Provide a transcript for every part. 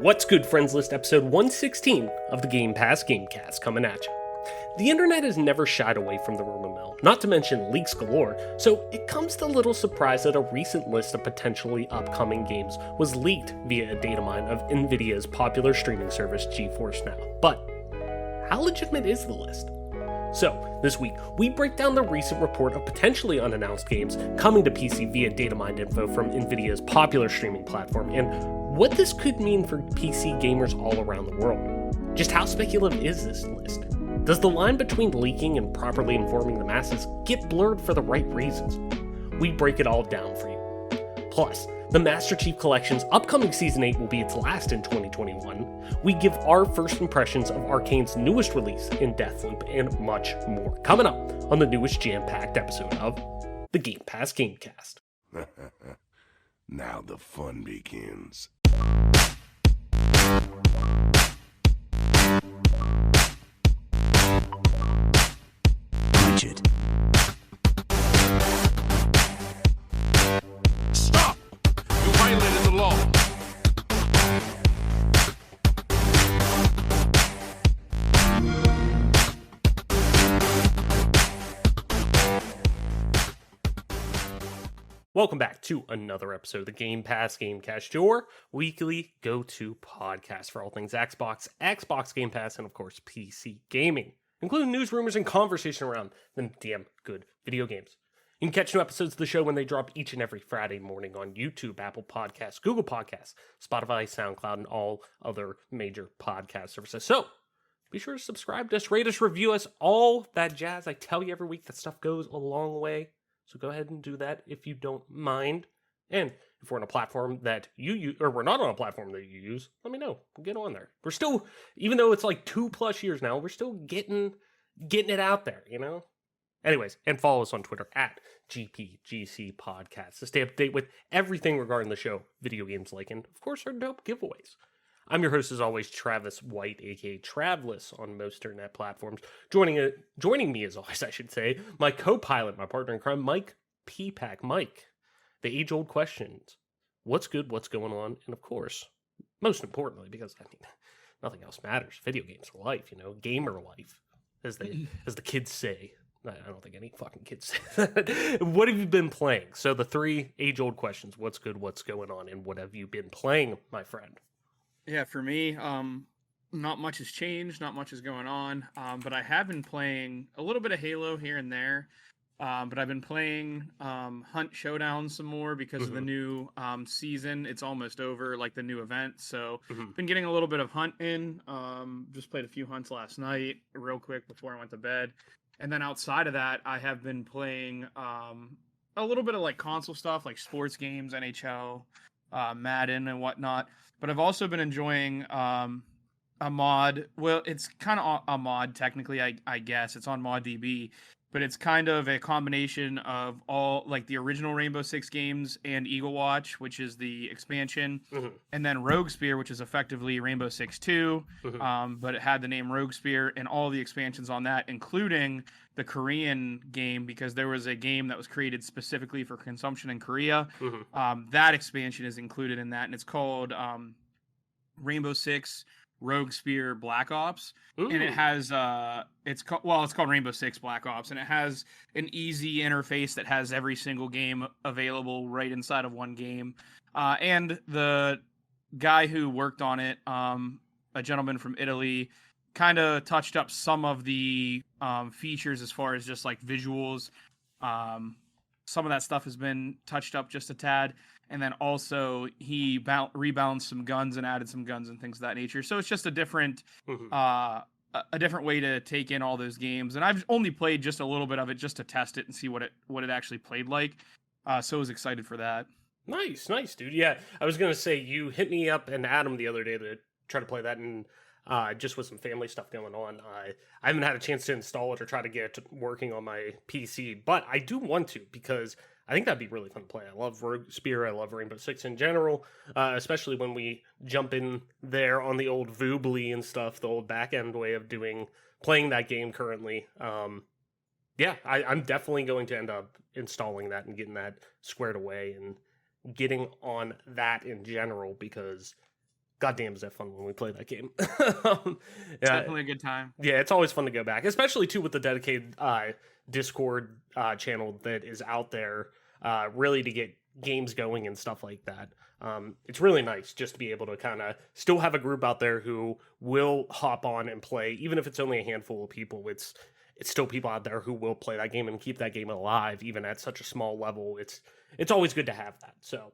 What's good, friends list, episode 116 of the Gamecast coming at you. The internet has never shied away from the rumor mill, not to mention leaks galore, so it comes to little surprise that a recent list of potentially upcoming games was leaked via a data mine of Nvidia's popular streaming service Geforce Now. But how legitimate is the list? So, this week, we break down the recent report of potentially unannounced games coming to PC via data mined info from Nvidia's popular streaming platform, and what this could mean for PC gamers all around the world. Just how speculative is this list? Does the line between leaking and properly informing the masses get blurred for the right reasons? We break it all down for you. Plus, the Master Chief Collection's upcoming Season 8 will be its last in 2021. We give our first impressions of Arcane's newest release in Deathloop, and much more. Coming up on the newest jam-packed episode of the Game Pass Gamecast. Now the fun begins. Richard. Stop! You violated the law. Welcome back to another episode of the Game Pass Gamecast, your weekly go-to podcast for all things Xbox, Xbox Game Pass, and of course PC gaming, including news, rumors, and conversation around them damn good video games. You can catch new episodes of the show when they drop each and every Friday morning on YouTube, Apple Podcasts, Google Podcasts, Spotify, SoundCloud, and all other major podcast services. So, be sure to subscribe to us, rate us, review us, all that jazz. I tell you every week that stuff goes a long way. So go ahead and do that if you don't mind. And if we're on a platform that you use, or we're not on a platform that you use, let me know. Get on there. We're still, even though it's like 2+ years now, we're still getting it out there, you know? Anyways, and follow us on Twitter at GPGC Podcast to stay up to date with everything regarding the show, video games like, and of course our dope giveaways. I'm your host, as always, Travis White, aka Travless, on most internet platforms. Joining me, as always, I should say, my co-pilot, my partner in crime, Mike P-Pack. Mike, the age-old questions. What's good, what's going on, and of course, most importantly, because, I mean, nothing else matters. Video games are life, you know, gamer life, as the kids say. I don't think any fucking kids say that. What have you been playing? So the three age-old questions. What's good, what's going on, and what have you been playing, my friend? Yeah, for me, not much has changed, not much is going on, but I have been playing a little bit of Halo here and there, but I've been playing Hunt Showdown some more because of the new season. It's almost over, like the new event, so been getting a little bit of Hunt in, just played a few hunts last night, real quick before I went to bed, and then outside of that, I have been playing a little bit of like console stuff, like sports games, NHL, Madden and whatnot. But I've also been enjoying a mod. Well, it's kind of a mod, technically, I guess. It's on ModDB. But it's kind of a combination of all, like, the original Rainbow Six games and Eagle Watch, which is the expansion. And then Rogue Spear, which is effectively Rainbow Six 2. But it had the name Rogue Spear and all the expansions on that, including the Korean game, because there was a game that was created specifically for consumption in Korea. That expansion is included in that, and it's called Rainbow Six Rogue Spear Black Ops. And it has it's called Rainbow Six Black Ops, and it has an easy interface that has every single game available right inside of one game. And the guy who worked on it, a gentleman from Italy, kind of touched up some of the features as far as just like visuals. Some of that stuff has been touched up just a tad. And then also he rebalanced some guns and added some guns and things of that nature. So it's just a different way to take in all those games. And I've only played just a little bit of it just to test it and see what it actually played like. So I was excited for that. Nice, dude. Yeah, I was going to say, you hit me up and Adam the other day to try to play that, and just with some family stuff going on, I haven't had a chance to install it or try to get it working on my PC, but I do want to, because I think that'd be really fun to play. I love Rogue Spear, I love Rainbow Six in general, especially when we jump in there on the old Voobly and stuff, the old back-end way of playing that game currently. Yeah, I'm definitely going to end up installing that and getting that squared away and getting on that in general, because goddamn is that fun when we play that game. Definitely a good time. Yeah, it's always fun to go back, especially too with the dedicated Discord channel that is out there, really to get games going and stuff like that. It's really nice just to be able to kind of still have a group out there who will hop on and play, even if it's only a handful of people. It's still people out there who will play that game and keep that game alive, even at such a small level. It's always good to have that. So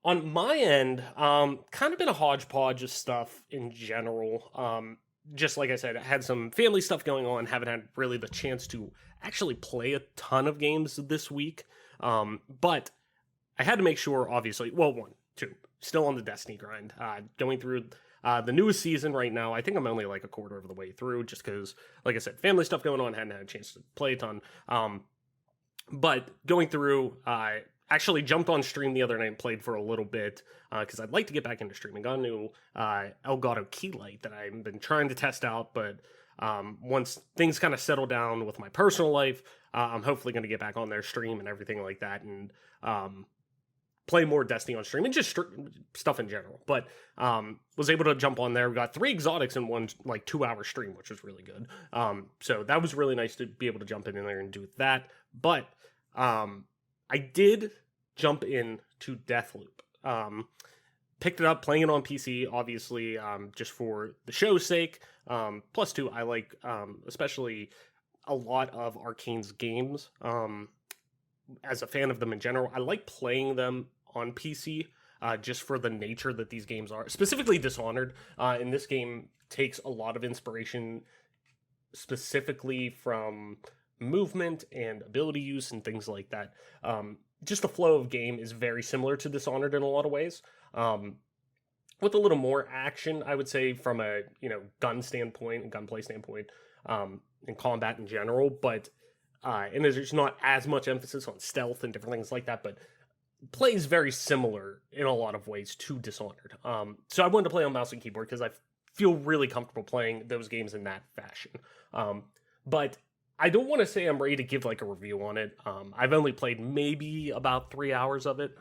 on my end, kind of been a hodgepodge of stuff in general. Just like I said, I had some family stuff going on, haven't had really the chance to actually play a ton of games this week. But I had to make sure, obviously, well, one, two, still on the Destiny grind, going through the newest season right now. I think I'm only like a quarter of the way through just because, like I said, family stuff going on, hadn't had a chance to play a ton. But going through, actually jumped on stream the other night and played for a little bit because I'd like to get back into streaming. Got a new Elgato Keylight that I've been trying to test out, but once things kind of settle down with my personal life, I'm hopefully going to get back on their stream and everything like that, and play more Destiny on stream and just stuff in general. But was able to jump on there. We got 3 exotics in one like 2-hour stream, which was really good. So that was really nice to be able to jump in there and do that. But I did jump into Deathloop. Picked it up, playing it on PC, obviously, just for the show's sake. Plus, too, I like, especially a lot of Arcane's games. As a fan of them in general, I like playing them on PC, just for the nature that these games are. Specifically Dishonored, in this game, takes a lot of inspiration specifically from movement and ability use and things like that. Just the flow of game is very similar to Dishonored in a lot of ways. With a little more action, I would say, from a gun standpoint and gunplay standpoint, and combat in general. But and there's not as much emphasis on stealth and different things like that. But plays very similar in a lot of ways to Dishonored. So I wanted to play on mouse and keyboard because I feel really comfortable playing those games in that fashion. But I don't want to say I'm ready to give like a review on it. I've only played maybe about 3 hours of it.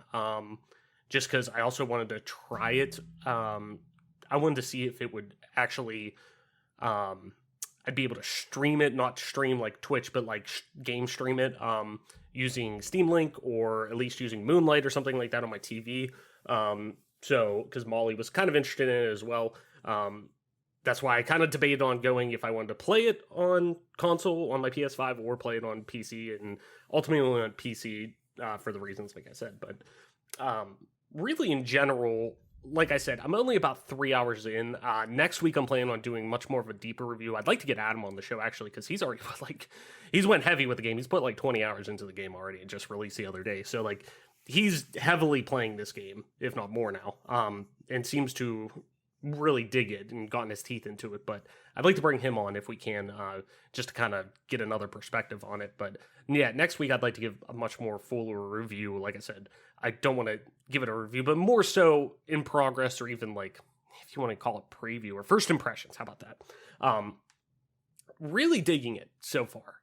Just because I also wanted to try it. I wanted to see if it would actually, I'd be able to stream it, not stream like Twitch, but like game stream it using Steam Link or at least using Moonlight or something like that on my TV. So, because Molly was kind of interested in it as well. That's why I kind of debated on going if I wanted to play it on console on my PS5 or play it on PC, and ultimately on PC for the reasons like I said. But really in general, like I said, I'm only about 3 hours in. Next week I'm planning on doing much more of a deeper review. I'd like to get Adam on the show actually, because he's already put he's went heavy with the game. He's put like 20 hours into the game already and just released the other day. So like he's heavily playing this game, if not more now, and seems to really dig it and gotten his teeth into it. But I'd like to bring him on if we can, just to kind of get another perspective on it. But yeah, next week I'd like to give a much more fuller review. Like I said, I don't want to give it a review, but more so in progress, or even like, if you want to call it preview or first impressions. How about that? Really digging it so far.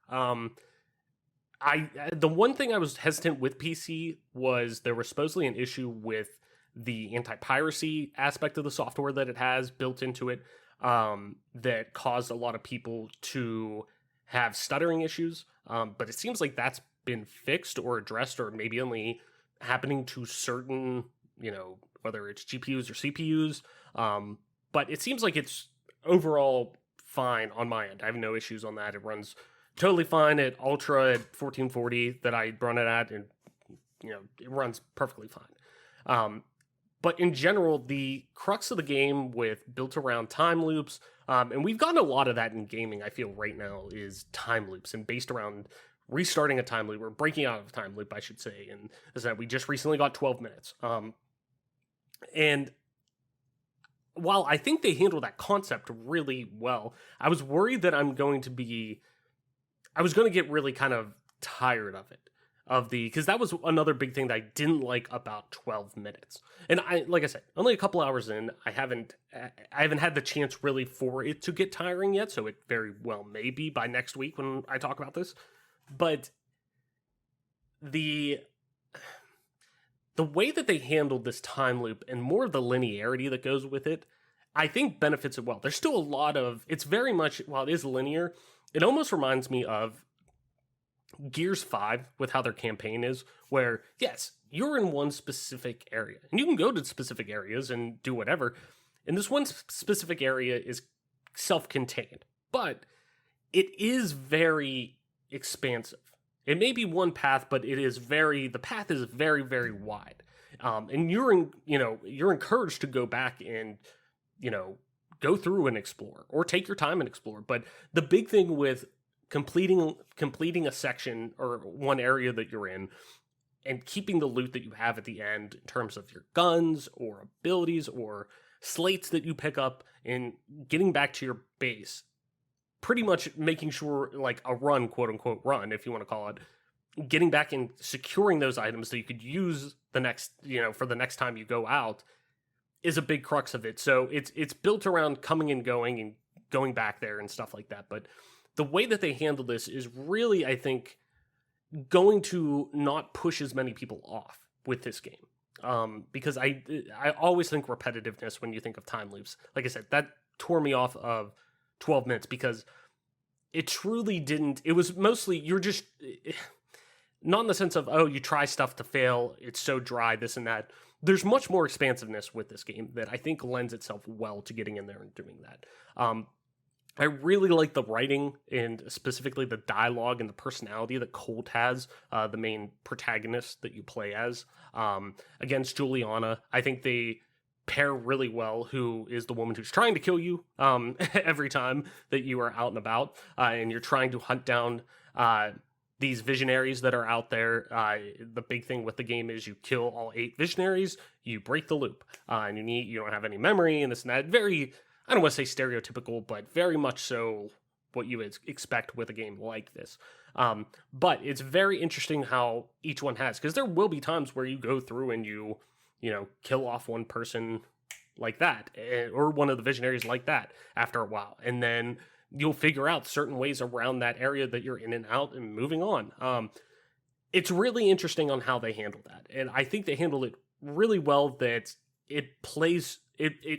The one thing I was hesitant with PC was there was supposedly an issue with the anti-piracy aspect of the software that it has built into it, that caused a lot of people to have stuttering issues. But it seems like that's been fixed or addressed, or maybe only happening to certain, whether it's GPUs or CPUs. But it seems like it's overall fine on my end. I have no issues on that. It runs totally fine at Ultra at 1440 that I run it at, and it runs perfectly fine. But in general, the crux of the game built around time loops, and we've gotten a lot of that in gaming, I feel right now, is time loops, and based around restarting a time loop, or breaking out of a time loop, I should say, and is that we just recently got 12 minutes. And while I think they handle that concept really well, I was worried that I was going to get really kind of tired of it. Because that was another big thing that I didn't like about 12 minutes. And like I said, only a couple hours in, I haven't had the chance really for it to get tiring yet, so it very well may be by next week when I talk about this. But the way that they handled this time loop and more of the linearity that goes with it, I think benefits it well. There's still a lot of, it's very much, while it is linear, it almost reminds me of Gears 5 with how their campaign is, where, yes, you're in one specific area, and you can go to specific areas and do whatever, and this one specific area is self-contained, but it is very expansive. It may be one path, but the path is very, very wide. And you're encouraged to go back and, go through and explore, or take your time and explore. But the big thing with completing a section or one area that you're in and keeping the loot that you have at the end in terms of your guns or abilities or slates that you pick up and getting back to your base, pretty much making sure, like a run, quote unquote run, if you want to call it, getting back and securing those items that you could use the next, for the next time you go out, is a big crux of it. So it's built around coming and going back there and stuff like that. But the way that they handle this is really, I think, going to not push as many people off with this game. Because I always think repetitiveness when you think of time loops. Like I said, that tore me off of 12 minutes because it truly didn't. It was mostly, you're just, not in the sense of, oh, you try stuff to fail, it's so dry, this and that. There's much more expansiveness with this game that I think lends itself well to getting in there and doing that. I really like the writing and specifically the dialogue and the personality that Colt has, the main protagonist that you play as, against Juliana. I think they pair really well, who is the woman who's trying to kill you every time that you are out and about, and you're trying to hunt down these visionaries that are out there. The big thing with the game is you kill all 8 visionaries, you break the loop, and you don't have any memory and this and that. Very, I don't want to say stereotypical, but very much so what you would expect with a game like this. But it's very interesting how each one has, because there will be times where you go through and you kill off one person like that, or one of the visionaries like that after a while, and then you'll figure out certain ways around that area that you're in and out and moving on. It's really interesting on how they handle that, and I think they handle it really well, that it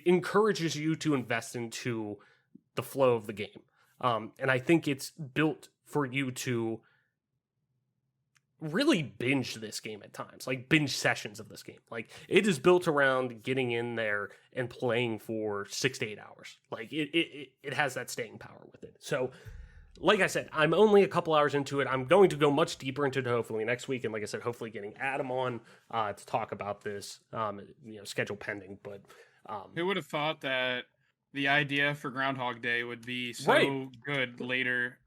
encourages you to invest into the flow of the game. And I think it's built for you to really binge this game at times, like binge sessions of this game. Like, it is built around getting in there and playing for 6 to 8 hours. Like, it has that staying power with it. So, like I said, I'm only a couple hours into it. I'm going to go much deeper into it hopefully next week. And like I said, hopefully getting Adam on to talk about this, schedule pending. But who would have thought that the idea for Groundhog Day would be so good later?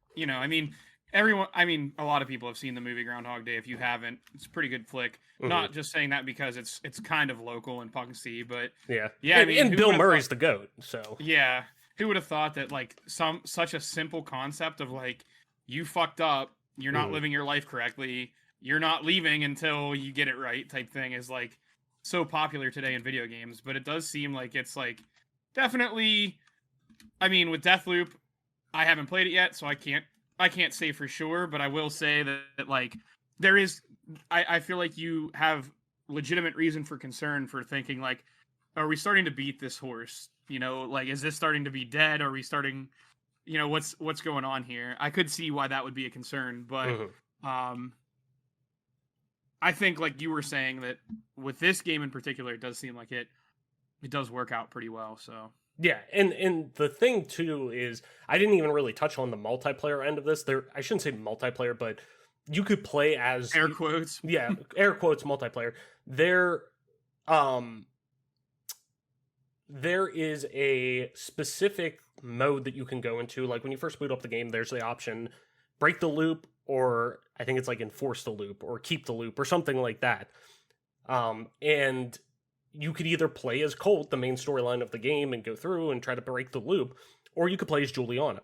A lot of people have seen the movie Groundhog Day. If you haven't, it's a pretty good flick. Mm-hmm. Not just saying that because it's kind of local and puck and see, but yeah. And Bill Murray's the GOAT. So yeah, who would have thought that, like, such a simple concept of, like, you fucked up, you're not living your life correctly, you're not leaving until you get it right type thing is, like, so popular today in video games. But it does seem like it's, like, definitely, with Deathloop, I haven't played it yet, so I can't say for sure, but I will say that like, there is, I feel like you have legitimate reason for concern for thinking, like, are we starting to beat this horse? Like, is this starting to be dead? Are we starting, what's going on here? I could see why that would be a concern, but I think, like you were saying, that with this game in particular, it does seem like it does work out pretty well, so. Yeah, and the thing too is, I didn't even really touch on the multiplayer end of this. I shouldn't say multiplayer, but you could play as air quotes. Yeah, air quotes multiplayer. There is a specific mode that you can go into. Like, when you first boot up the game, there's the option break the loop, or I think it's like enforce the loop, or keep the loop, or something like that. And you could either play as Colt, the main storyline of the game, and go through and try to break the loop, or you could play as Juliana.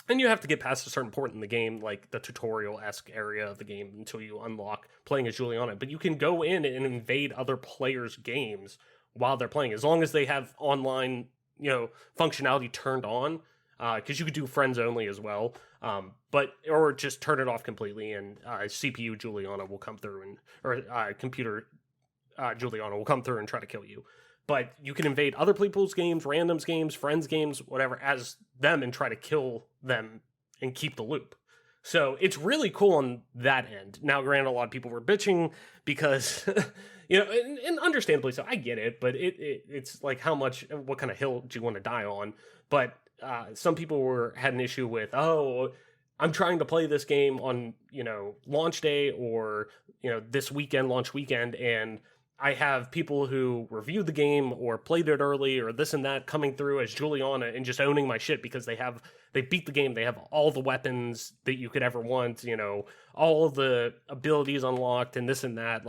And you have to get past a certain point in the game, like the tutorial-esque area of the game, until you unlock playing as Juliana. But you can go in and invade other players' games while they're playing, as long as they have online, functionality turned on, because you could do friends only as well. Or just turn it off completely, and CPU Juliana will come through, or computer Juliana will come through and try to kill you. But you can invade other people's games, randoms games, friends games, whatever, as them and try to kill them and keep the loop. So it's really cool on that end. Now, granted, a lot of people were bitching because, and understandably so, I get it, but it's like what kind of hill do you want to die on? But some people had an issue with, I'm trying to play this game on, launch day or, this weekend, launch weekend, and I have people who reviewed the game or played it early or this and that coming through as Juliana and just owning my shit because they beat the game. They have all the weapons that you could ever want, all of the abilities unlocked and this and that,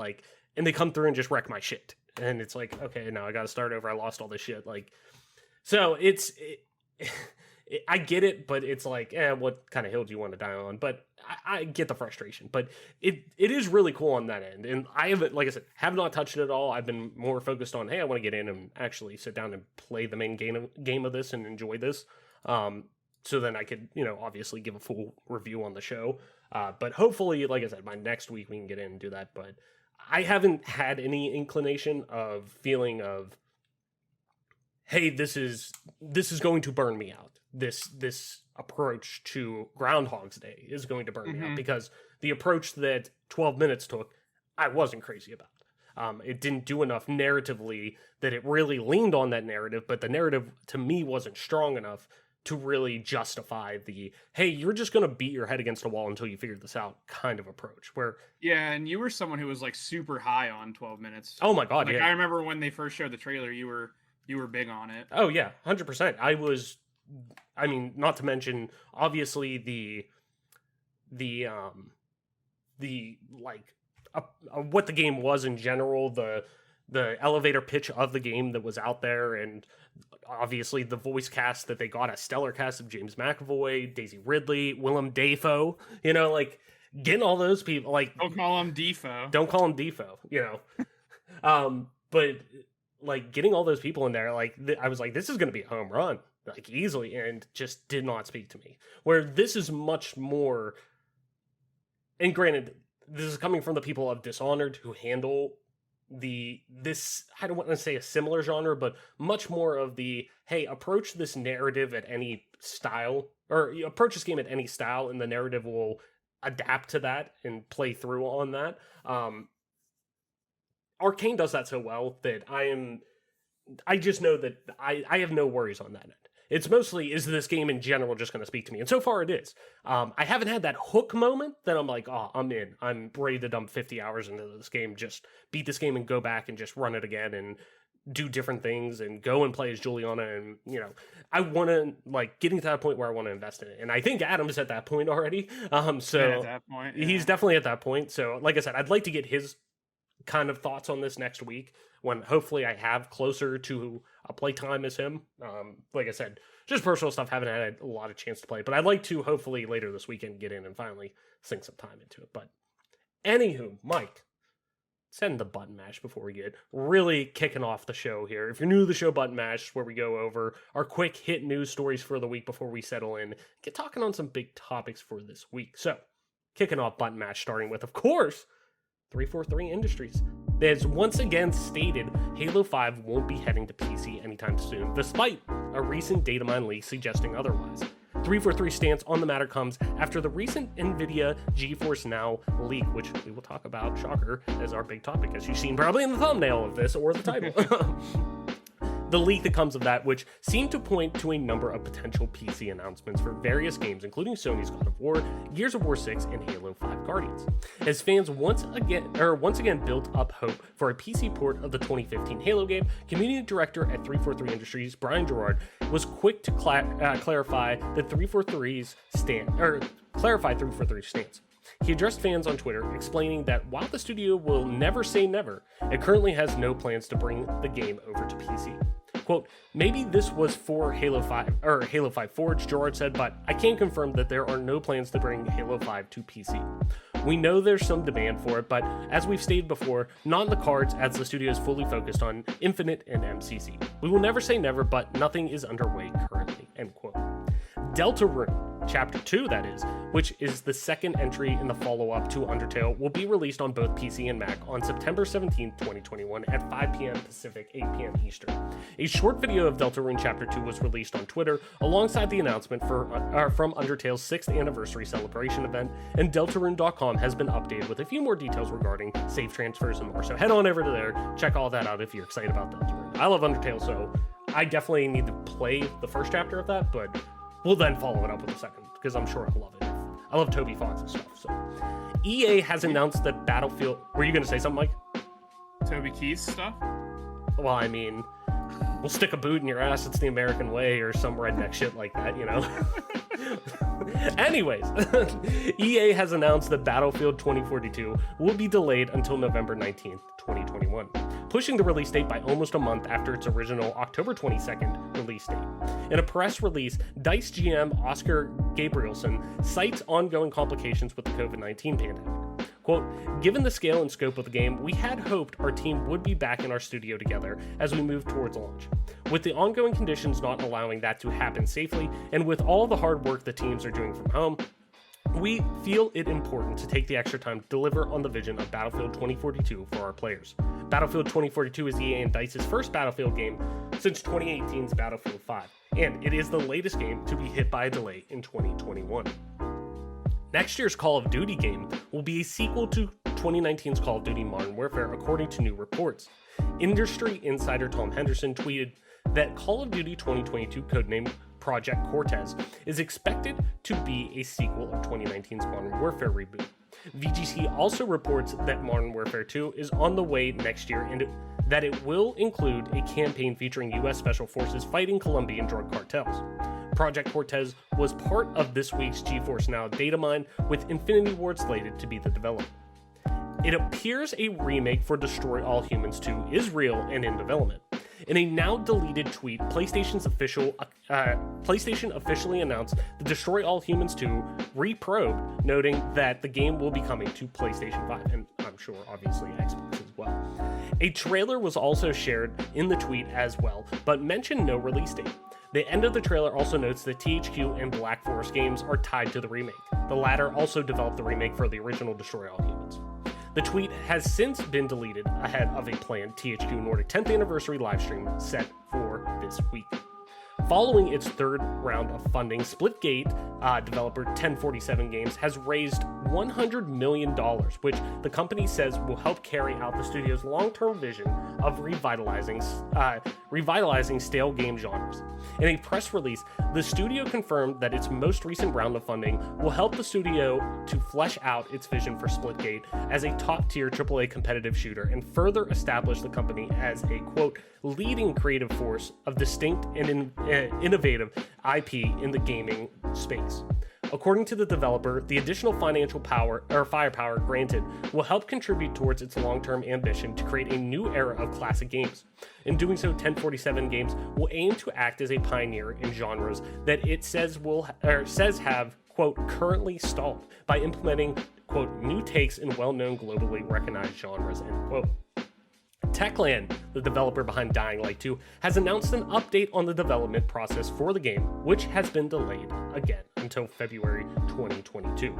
and they come through and just wreck my shit. And it's like, okay, now I got to start over. I lost all this shit. So I get it, but it's like, what kind of hill do you want to die on? But I get the frustration, but it is really cool on that end. And I haven't, like I said, have not touched it at all. I've been more focused on, hey, I want to get in and actually sit down and play the main game of this and enjoy this. So then I could, obviously give a full review on the show. But hopefully, like I said, by next week we can get in and do that. But I haven't had any inclination of feeling of, hey, this is going to burn me out. This approach to Groundhog's Day is going to burn me out, because the approach that 12 Minutes took, I wasn't crazy about. It didn't do enough narratively that it really leaned on that narrative, but the narrative to me wasn't strong enough to really justify the, hey, you're just going to beat your head against a wall until you figure this out kind of approach. Where and you were someone who was super high on 12 Minutes. Oh my god, yeah. I remember when they first showed the trailer, you were big on it. Oh yeah, 100%. I mean, not to mention obviously what the game was in general, the elevator pitch of the game that was out there, and obviously the voice cast that they got, a stellar cast of James McAvoy, Daisy Ridley, Willem Dafoe, getting all those people, don't call him Defoe. Don't call him Defoe, but getting all those people in there, I was like, this is going to be a home run, easily, and just did not speak to me. Where this is much more, and granted, this is coming from the people of Dishonored who handle this, I don't want to say a similar genre, but much more of the, hey, approach this narrative at any style, or you approach this game at any style, and the narrative will adapt to that and play through on that. Arcane does that so well that I just know that I have no worries on that end. It's mostly, is this game in general just going to speak to me? And so far it is. I haven't had that hook moment that I'm like, oh, I'm in. I'm ready to dump 50 hours into this game, just beat this game and go back and just run it again and do different things and go and play as Juliana. And, I want to, getting to that point where I want to invest in it. And I think Adam's at that point already. At that point, yeah. He's definitely at that point. So, like I said, I'd like to get his kind of thoughts on this next week, when hopefully I have closer to a playtime as him. Like I said, just personal stuff, haven't had a lot of chance to play, but I'd like to hopefully later this weekend get in and finally sink some time into it. But anywho, Mike, send the button mash before we get really kicking off the show here. If you're new to the show, button mash is where we go over our quick hit news stories for the week before we settle in, get talking on some big topics for this week. So kicking off button mash, starting with, of course, 343 Industries. They has once again stated Halo 5 won't be heading to PC anytime soon, despite a recent data mine leak suggesting otherwise. 343's stance on the matter comes after the recent Nvidia Geforce Now leak, which we will talk about, shocker, as our big topic, as you've seen probably in the thumbnail of this or the title. The leak that comes of that, which seemed to point to a number of potential PC announcements for various games, including Sony's God of War, Gears of War 6, and Halo 5 Guardians. As fans once again built up hope for a PC port of the 2015 Halo game, community director at 343 Industries, Brian Gerard, was quick to clarify 343's stance. He addressed fans on Twitter, explaining that while the studio will never say never, it currently has no plans to bring the game over to PC. Quote, maybe this was for Halo 5 or Halo 5 Forge, Gerard said, but I can confirm that there are no plans to bring Halo 5 to PC. We know there's some demand for it, but as we've stated before, not in the cards as the studio is fully focused on Infinite and MCC. We will never say never, but nothing is underway currently, end quote. Deltarune Chapter 2, that is, which is the second entry in the follow-up to Undertale, will be released on both PC and Mac on September 17, 2021 at 5 p.m. Pacific, 8 p.m. Eastern. A short video of Deltarune Chapter 2 was released on Twitter alongside the announcement from Undertale's 6th anniversary celebration event, and Deltarune.com has been updated with a few more details regarding save transfers and more. So head on over to there, check all that out if you're excited about Deltarune. I love Undertale, so I definitely need to play the first chapter of that, but we'll then follow it up with the second, because I'm sure I'll love it. I love Toby Fox's stuff. So EA has announced that Battlefield... Were you going to say something, Mike? Toby Keith's stuff? Well, I mean, we'll stick a boot in your ass, it's the American way, or some redneck shit like that, you know? Anyways, EA has announced that Battlefield 2042 will be delayed until November 19th, 2021, pushing the release date by almost a month after its original October 22nd release date. In a press release, DICE GM Oscar Gabrielson cites ongoing complications with the COVID-19 pandemic. Quote, given the scale and scope of the game, we had hoped our team would be back in our studio together as we move towards launch. With the ongoing conditions not allowing that to happen safely, and with all the hard work the teams are doing from home, we feel it important to take the extra time to deliver on the vision of Battlefield 2042 for our players. Battlefield 2042 is EA and DICE's first Battlefield game since 2018's Battlefield 5, and it is the latest game to be hit by a delay in 2021. Next year's Call of Duty game will be a sequel to 2019's Call of Duty Modern Warfare, according to new reports. Industry insider Tom Henderson tweeted that Call of Duty 2022, codenamed Project Cortez, is expected to be a sequel of 2019's Modern Warfare reboot. VGC also reports that Modern Warfare 2 is on the way next year and that it will include a campaign featuring U.S. Special Forces fighting Colombian drug cartels. Project Cortez was part of this week's Geforce Now data mine, with Infinity Ward slated to be the developer. It appears a remake for Destroy All Humans 2 is real and in development. In a now deleted tweet, PlayStation officially announced the Destroy All Humans 2 reprobe, noting that the game will be coming to PlayStation 5, and I'm sure obviously Xbox as well. A trailer was also shared in the tweet as well, but mentioned no release date. The end of the trailer also notes that THQ and Black Forest Games are tied to the remake. The latter also developed the remake for the original Destroy All Humans. The tweet has since been deleted ahead of a planned THQ Nordic 10th anniversary livestream set for this week. Following its third round of funding, Splitgate developer 1047 Games has raised $100 million, which the company says will help carry out the studio's long-term vision of revitalizing stale game genres. In a press release, the studio confirmed that its most recent round of funding will help the studio to flesh out its vision for Splitgate as a top-tier AAA competitive shooter and further establish the company as a, quote, leading creative force of distinct and innovative IP in the gaming space. According to the developer, the additional financial firepower granted will help contribute towards its long-term ambition to create a new era of classic games. In doing so, 1047 Games will aim to act as a pioneer in genres that it says have, quote, currently stalled by implementing, quote, new takes in well-known globally recognized genres, end quote. Techland, the developer behind Dying Light 2, has announced an update on the development process for the game, which has been delayed again until February 2022.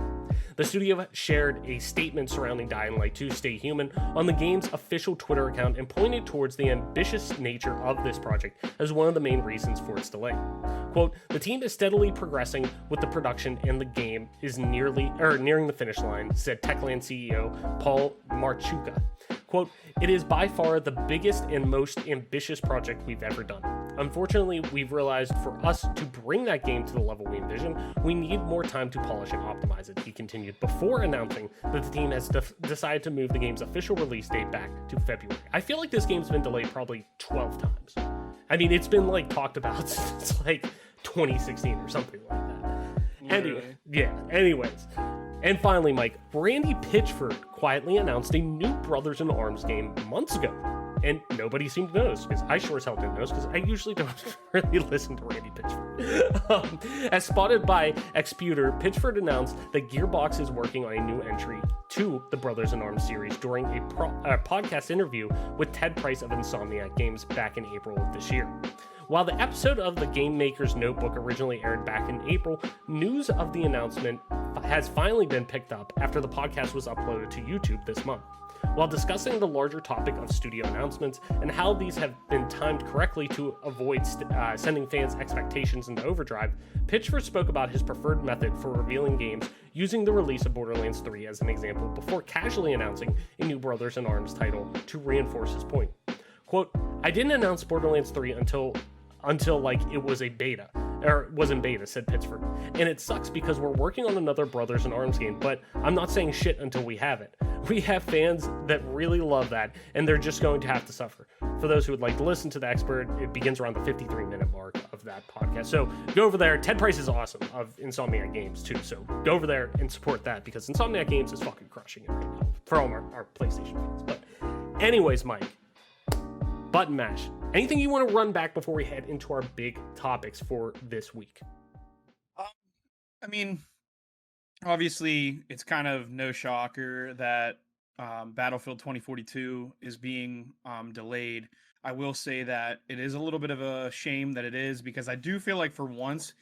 The studio shared a statement surrounding Dying Light 2 Stay Human on the game's official Twitter account and pointed towards the ambitious nature of this project as one of the main reasons for its delay. Quote, the team is steadily progressing with the production and the game is nearing the finish line, said Techland CEO Paul Marchuka. Quote, it is by far the biggest and most ambitious project we've ever done. Unfortunately, we've realized for us to bring that game to the level we envision, we need more time to polish and optimize it, he continued, before announcing that the team has decided to move the game's official release date back to February. I feel like this game's been delayed probably 12 times. I mean, it's been talked about since 2016 or something like that. Anyways. And finally, Mike, Randy Pitchford quietly announced a new Brothers in Arms game months ago. And nobody seemed to notice, because I sure as hell didn't notice, because I usually don't really listen to Randy Pitchford. As spotted by Xputer, Pitchford announced that Gearbox is working on a new entry to the Brothers in Arms series during a podcast interview with Ted Price of Insomniac Games back in April of this year. While the episode of The Game Maker's Notebook originally aired back in April, news of the announcement has finally been picked up after the podcast was uploaded to YouTube this month. While discussing the larger topic of studio announcements and how these have been timed correctly to avoid sending fans' expectations into overdrive, Pitchford spoke about his preferred method for revealing games using the release of Borderlands 3 as an example before casually announcing a new Brothers in Arms title to reinforce his point. Quote, "I didn't announce Borderlands 3 until like it was a beta, or was in beta," said Pitchford. "And it sucks because we're working on another Brothers in Arms game, but I'm not saying shit until we have it. We have fans that really love that, and they're just going to have to suffer." For those who would like to listen to the expert, it begins around the 53-minute mark of that podcast. So go over there. Ted Price is awesome of Insomniac Games too, so go over there and support that because Insomniac Games is fucking crushing it right now for all our PlayStation fans. But anyways, Mike, button mash. Anything you want to run back before we head into our big topics for this week? I mean, obviously, it's kind of no shocker that Battlefield 2042 is being delayed. I will say that it is a little bit of a shame that it is, because I do feel like for once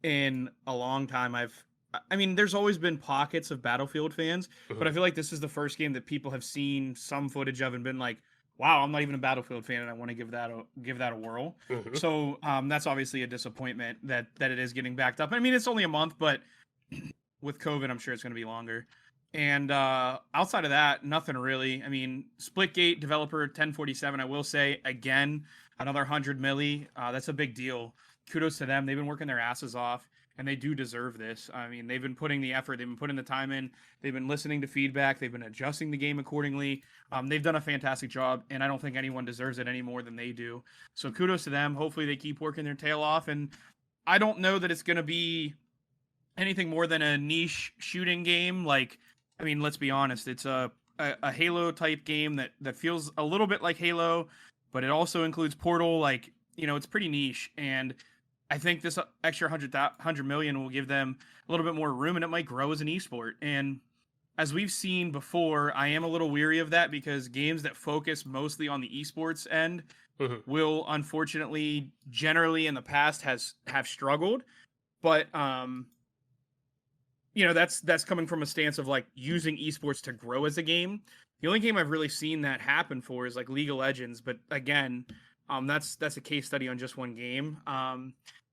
in a long time, I mean, there's always been pockets of Battlefield fans, but I feel like this is the first game that people have seen some footage of and been like, wow, I'm not even a Battlefield fan, and I want to give that a whirl. So that's obviously a disappointment that it is getting backed up. I mean, it's only a month, but with COVID, I'm sure it's going to be longer. And outside of that, nothing really. I mean, Splitgate developer 1047, I will say, again, another 100 milli. That's a big deal. Kudos to them. They've been working their asses off, and they do deserve this. I mean, they've been putting the effort. They've been putting the time in. They've been listening to feedback. They've been adjusting the game accordingly. They've done a fantastic job, and I don't think anyone deserves it any more than they do. So kudos to them. Hopefully they keep working their tail off, and I don't know that it's going to be anything more than a niche shooting game. Like, I mean, let's be honest. It's a Halo type game that feels a little bit like Halo, but it also includes Portal. Like, you know, it's pretty niche, and I think this extra 100 million will give them a little bit more room, and it might grow as an esport. And as we've seen before, I am a little weary of that, because games that focus mostly on the esports end will, unfortunately, generally in the past have struggled. But you know, that's coming from a stance of like using esports to grow as a game. The only game I've really seen that happen for is like League of Legends, but again, that's a case study on just one game.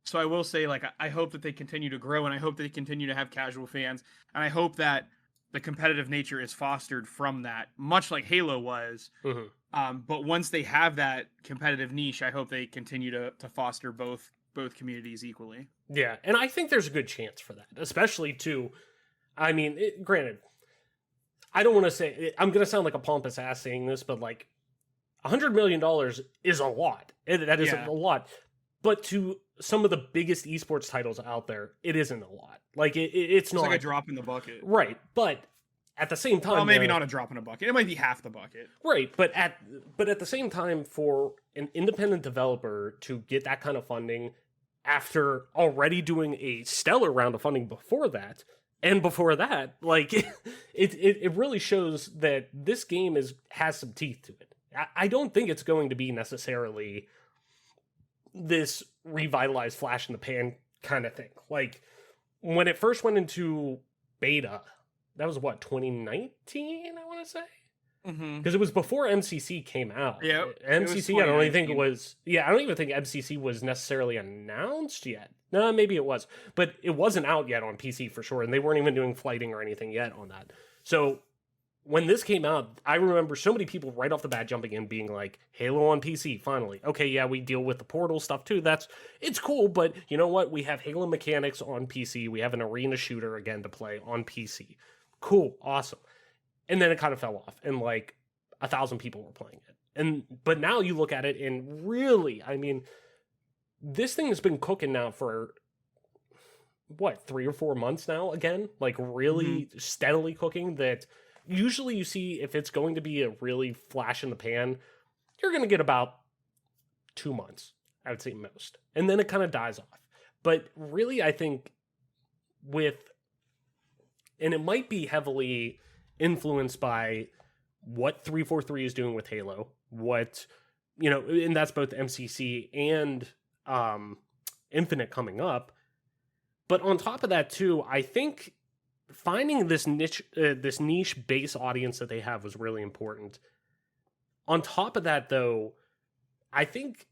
So I will say, like, I hope that they continue to grow, and I hope they continue to have casual fans, and I hope that the competitive nature is fostered from that, much like Halo was. But once they have that competitive niche, I hope they continue to foster both communities equally. Yeah, and I think there's a good chance for that, especially too. I mean, granted, I don't want to say, I'm going to sound like a pompous ass saying this, but like $100 million is a lot. That is a lot. But to some of the biggest esports titles out there, it isn't a lot. Like it's not like a drop in the bucket, right? But at the same time, well, maybe not a drop in a bucket. It might be half the bucket, right? But at the same time, for an independent developer to get that kind of funding after already doing a stellar round of funding before that, and before that, like it really shows that this game has some teeth to it. I don't think it's going to be necessarily this revitalized flash in the pan kind of thing. Like when it first went into beta, that was what, 2019, I want to say, because it was before MCC came out. Yeah, MCC, I don't even think it was. Yeah, I don't even think MCC was necessarily announced yet. No, maybe it was, but it wasn't out yet on PC for sure, and they weren't even doing flighting or anything yet on that. So when this came out, I remember so many people right off the bat jumping in being like, Halo on PC, finally. Okay, yeah, we deal with the Portal stuff too. It's cool, but you know what? We have Halo mechanics on PC. We have an arena shooter again to play on PC. Cool, awesome. And then it kind of fell off, and like 1,000 people were playing it. But now you look at it, and really, I mean, this thing has been cooking now for what, 3 or 4 months now again? Like really steadily cooking, that usually you see if it's going to be a really flash in the pan, you're going to get about 2 months, I would say most. And then it kind of dies off. But really, I think and it might be heavily influenced by what 343 is doing with Halo, and that's both MCC and Infinite coming up. But on top of that too, I think finding this niche base audience that they have was really important. On top of that though, I think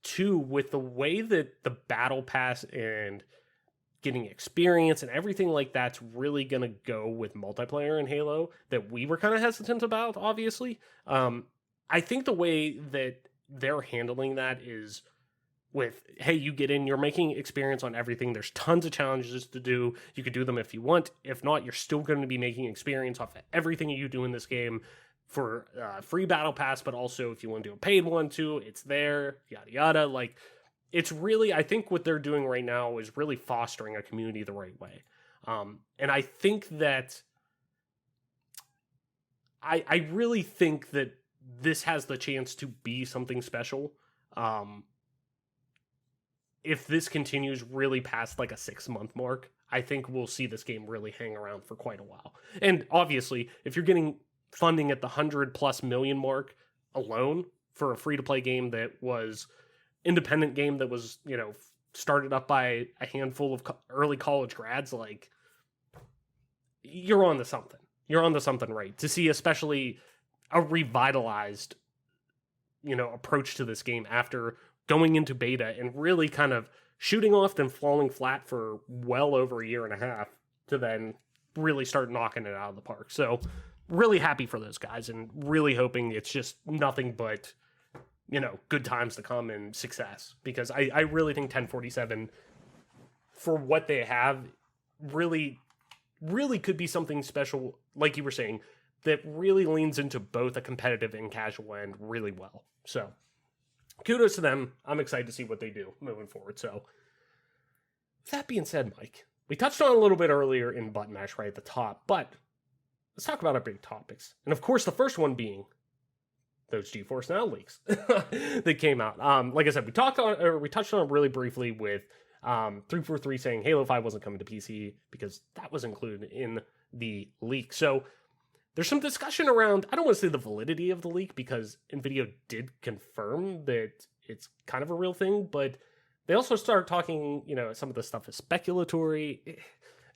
too, with the way that the battle pass and getting experience and everything like that's really gonna go with multiplayer in Halo that we were kind of hesitant about, obviously. I think the way that they're handling that is with, hey, you get in, you're making experience on everything. There's tons of challenges to do. You could do them if you want. If not, you're still going to be making experience off of everything you do in this game for free battle pass, but also if you want to do a paid one too, it's there, yada yada. Like, it's really, I think what they're doing right now is really fostering a community the right way. And I think that I really think that this has the chance to be something special. If this continues really past like a 6-month mark, I think we'll see this game really hang around for quite a while. And obviously, if you're getting funding at the $100+ million mark alone for a free-to-play game that was independent game that was, started up by a handful of early college grads, like, you're on to something. You're on to something, right? To see especially a revitalized, approach to this game after going into beta and really kind of shooting off and falling flat for well over a year and a half to then really start knocking it out of the park. So really happy for those guys and really hoping it's just nothing but, good times to come and success, because I really think 1047 for what they have really, really could be something special, like you were saying, that really leans into both a competitive and casual end really well. So kudos to them. I'm excited to see what they do moving forward. So, with that being said, Mike, we touched on a little bit earlier in Button Mash right at the top, but let's talk about our big topics. And of course, the first one being those Geforce Now leaks that came out. Like I said, we touched on it really briefly with 343 saying Halo 5 wasn't coming to PC because that was included in the leak. So there's some discussion around, I don't want to say the validity of the leak, because Nvidia did confirm that it's kind of a real thing, but they also started talking, some of the stuff is speculatory.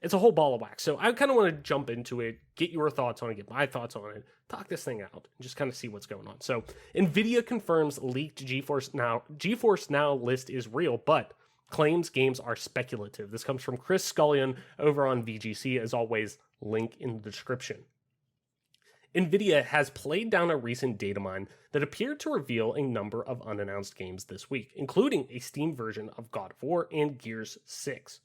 It's a whole ball of wax. So I kind of want to jump into it, get your thoughts on it, get my thoughts on it, talk this thing out, and just kind of see what's going on. So Nvidia confirms leaked Geforce Now list is real, but claims games are speculative. This comes from Chris Scullion over on VGC. As always, link in the description. Nvidia has played down a recent data mine that appeared to reveal a number of unannounced games this week, including a Steam version of God of War and Gears 6.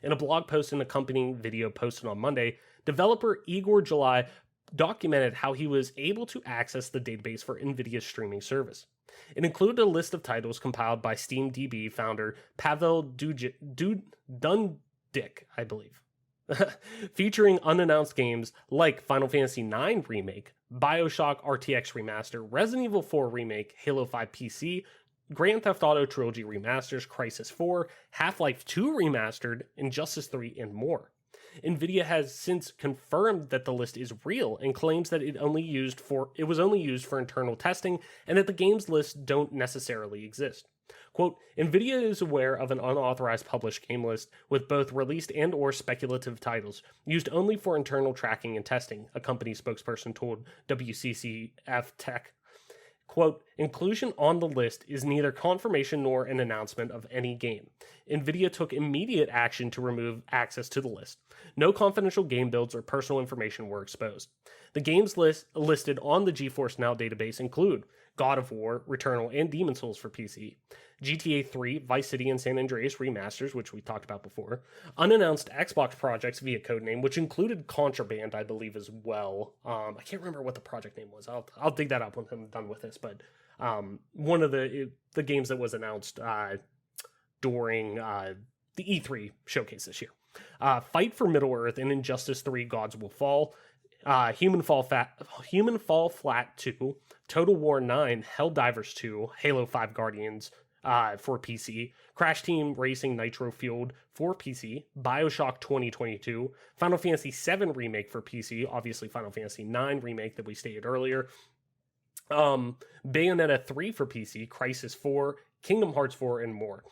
In a blog post and accompanying video posted on Monday, developer Igor July documented how he was able to access the database for Nvidia's streaming service. It included a list of titles compiled by SteamDB founder Pavel Dundic, I believe, featuring unannounced games like Final Fantasy IX Remake, BioShock RTX Remaster, Resident Evil 4 Remake, Halo 5 PC, Grand Theft Auto Trilogy Remasters, Crysis 4, Half-Life 2 Remastered, Injustice 3, and more. Nvidia has since confirmed that the list is real and claims that it was only used for internal testing and that the games list don't necessarily exist. Quote, Nvidia is aware of an unauthorized published game list with both released and or speculative titles used only for internal tracking and testing, a company spokesperson told WCCF Tech. Quote, inclusion on the list is neither confirmation nor an announcement of any game. Nvidia took immediate action to remove access to the list. No confidential game builds or personal information were exposed. The games listed on the Geforce Now database include God of War, Returnal, and Demon's Souls for PC, GTA 3, Vice City, and San Andreas remasters, which we talked about before, unannounced Xbox projects via codename, which included Contraband, I believe, as well. I can't remember what the project name was. I'll dig that up when I'm done with this, but one of the games that was announced during the E3 showcase this year. Fight for Middle-earth and Injustice 3 Gods Will Fall, Human Fall Flat 2, Total War 9, Helldivers 2, Halo 5 Guardians for PC, Crash Team Racing Nitro Fueled for PC, BioShock 2022, Final Fantasy 7 Remake for PC, obviously Final Fantasy 9 Remake that we stated earlier, Bayonetta 3 for PC, Crysis 4, Kingdom Hearts 4, and more.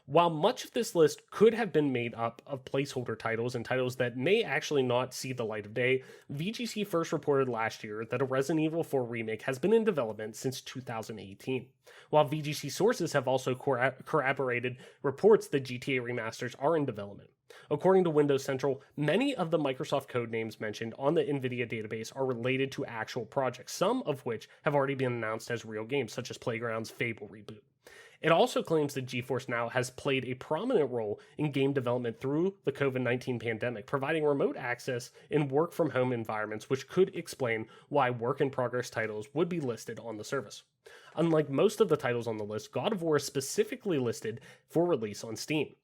While much of this list could have been made up of placeholder titles and titles that may actually not see the light of day, VGC first reported last year that a Resident Evil 4 remake has been in development since 2018. While VGC sources have also corroborated reports that GTA remasters are in development. According to Windows Central, many of the Microsoft code names mentioned on the Nvidia database are related to actual projects, some of which have already been announced as real games, such as Playground's Fable reboot. It also claims that Geforce Now has played a prominent role in game development through the COVID-19 pandemic, providing remote access in work-from-home environments, which could explain why work-in-progress titles would be listed on the service. Unlike most of the titles on the list, God of War is specifically listed for release on Steam.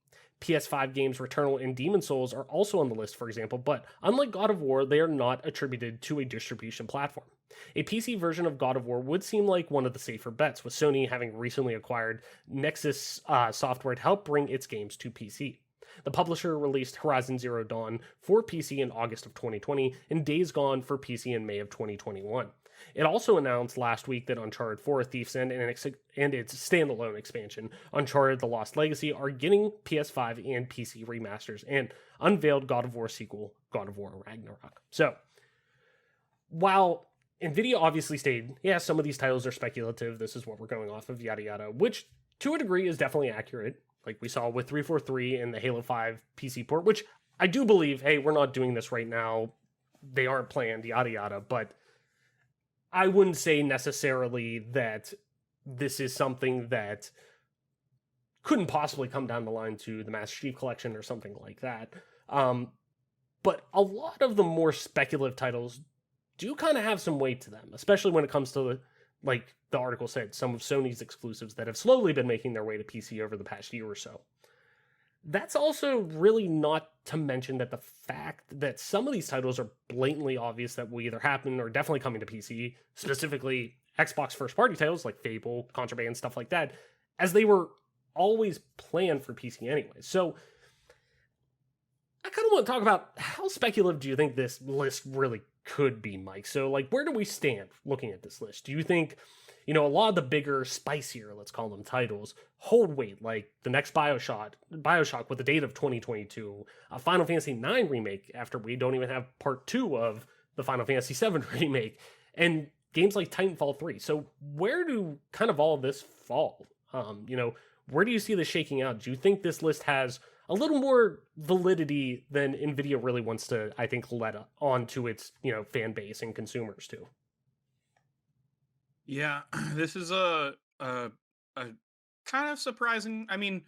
PS5 games Returnal and Demon Souls are also on the list, for example, but unlike God of War, they are not attributed to a distribution platform. A PC version of God of War would seem like one of the safer bets, with Sony having recently acquired Nexus Software to help bring its games to PC. The publisher released Horizon Zero Dawn for PC in August of 2020 and Days Gone for PC in May of 2021. It also announced last week that Uncharted 4: Thief's End and its standalone expansion, Uncharted: The Lost Legacy, are getting PS5 and PC remasters, and unveiled God of War sequel, God of War Ragnarok. So, while Nvidia obviously stated, yeah, some of these titles are speculative, this is what we're going off of, yada yada, which to a degree is definitely accurate, like we saw with 343 and the Halo 5 PC port, which I do believe, hey, we're not doing this right now, they aren't planned, yada yada, but I wouldn't say necessarily that this is something that couldn't possibly come down the line to the Master Chief Collection or something like that. But a lot of the more speculative titles do kind of have some weight to them, especially when it comes to, like the article said, some of Sony's exclusives that have slowly been making their way to PC over the past year or so. That's also really not to mention that the fact that some of these titles are blatantly obvious that will either happen or definitely coming to PC, specifically Xbox first-party titles like Fable, Contraband, stuff like that, as they were always planned for PC anyway. So I kind of want to talk about how speculative do you think this list really could be, Mike? So, like, where do we stand looking at this list? Do you think, a lot of the bigger, spicier, let's call them titles, hold weight, like the next Bioshock with the date of 2022, a Final Fantasy IX remake after we don't even have part 2 of the Final Fantasy VII remake, and games like Titanfall 3. So where do kind of all of this fall? Where do you see this shaking out? Do you think this list has a little more validity than Nvidia really wants to, I think, let on to its, fan base and consumers too? Yeah, this is a kind of surprising. I mean,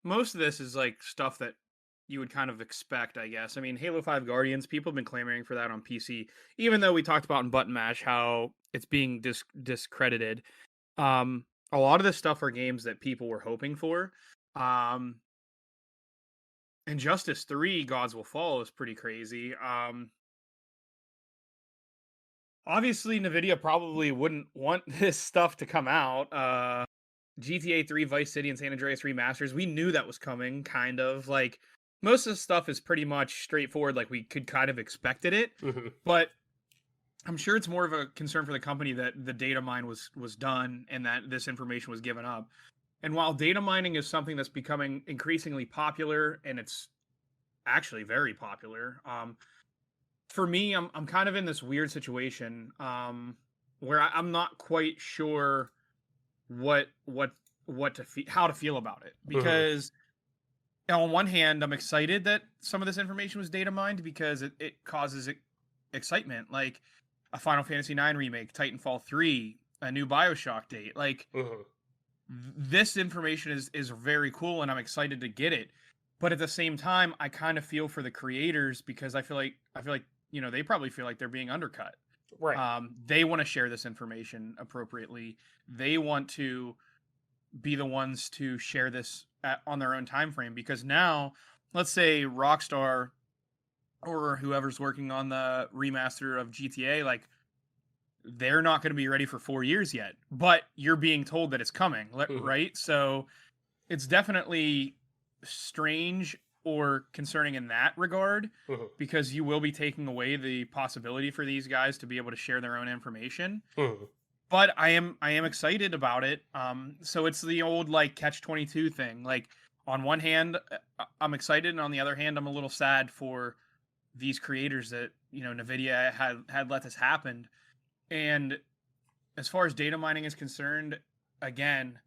most of this is like stuff that you would kind of expect, I guess. I mean, Halo 5 Guardians, people have been clamoring for that on PC, even though we talked about in Button Mash how it's being discredited. A lot of this stuff are games that people were hoping for. Injustice 3 Gods Will Fall is pretty crazy. Obviously, Nvidia probably wouldn't want this stuff to come out. GTA 3, Vice City, and San Andreas remasters, we knew that was coming, kind of. Like, most of the stuff is pretty much straightforward, like we could kind of expected it. Mm-hmm. But I'm sure it's more of a concern for the company that the data mine was done and that this information was given up. And while data mining is something that's becoming increasingly popular, and it's actually very popular, for me, I'm kind of in this weird situation where I'm not quite sure how to feel about it, because on one hand, I'm excited that some of this information was data mined because it causes excitement, like a Final Fantasy IX remake, Titanfall 3, a new Bioshock date. Like, this information is very cool, and I'm excited to get it. But at the same time, I kind of feel for the creators, because I feel like they probably feel like they're being undercut. Right. They want to share this information appropriately. They want to be the ones to share this on their own time frame, because now, let's say Rockstar or whoever's working on the remaster of GTA, like, they're not going to be ready for 4 years yet, but you're being told that it's coming, right? So it's definitely strange or concerning in that regard, because you will be taking away the possibility for these guys to be able to share their own information. but I am excited about it. So it's the old like catch-22 thing. Like on one hand, I'm excited, and on the other hand, I'm a little sad for these creators that Nvidia had let this happen. And as far as data mining is concerned, again,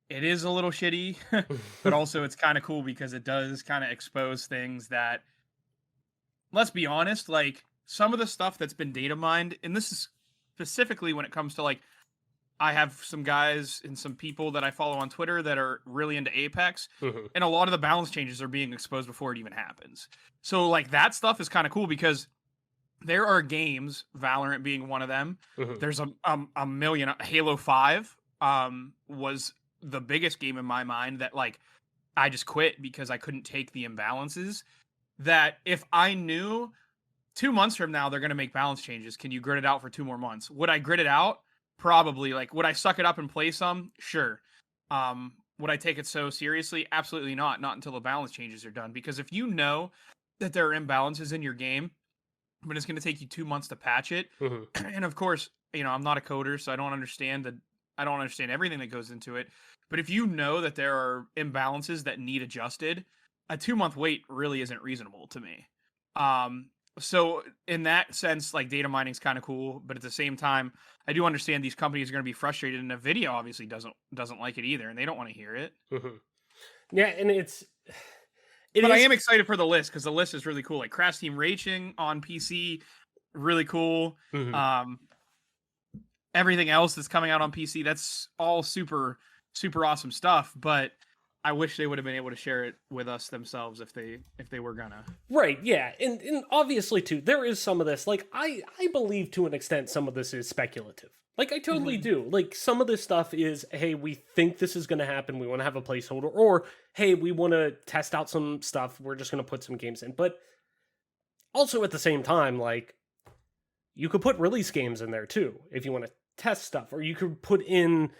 it is a little shitty, but also it's kind of cool because it does kind of expose things that, let's be honest, like some of the stuff that's been data mined, and this is specifically when it comes to like, I have some guys and some people that I follow on Twitter that are really into Apex, and a lot of the balance changes are being exposed before it even happens. So like that stuff is kind of cool because there are games, Valorant being one of them. There's a million. Halo 5 was the biggest game in my mind that like I just quit because I couldn't take the imbalances. That if I knew 2 months from now they're going to make balance changes, can you grit it out for 2 more months? Would I grit it out? Probably. Like, would I suck it up and play some? Sure. Would I take it so seriously? Absolutely not. Not until the balance changes are done. Because if you know that there are imbalances in your game, but it's going to take you 2 months to patch it, and of course, I'm not a coder, so I don't understand everything that goes into it. But if you know that there are imbalances that need adjusted, a 2-month wait really isn't reasonable to me. So in that sense, like data mining is kind of cool, but at the same time, I do understand these companies are going to be frustrated, and Nvidia obviously doesn't like it either, and they don't want to hear it. Yeah, and I am excited for the list because the list is really cool. Like Crash Team Racing on PC, really cool. Everything else that's coming out on PC, that's all super, super awesome stuff. But I wish they would have been able to share it with us themselves if they were gonna. Right, yeah. And obviously too, there is some of this, like I believe to an extent some of this is speculative. Like I totally do. Like some of this stuff is, hey, we think this is gonna happen, we want to have a placeholder, or hey, we want to test out some stuff, we're just gonna put some games in. But also at the same time, like you could put release games in there too, if you want to test stuff, or you could put in,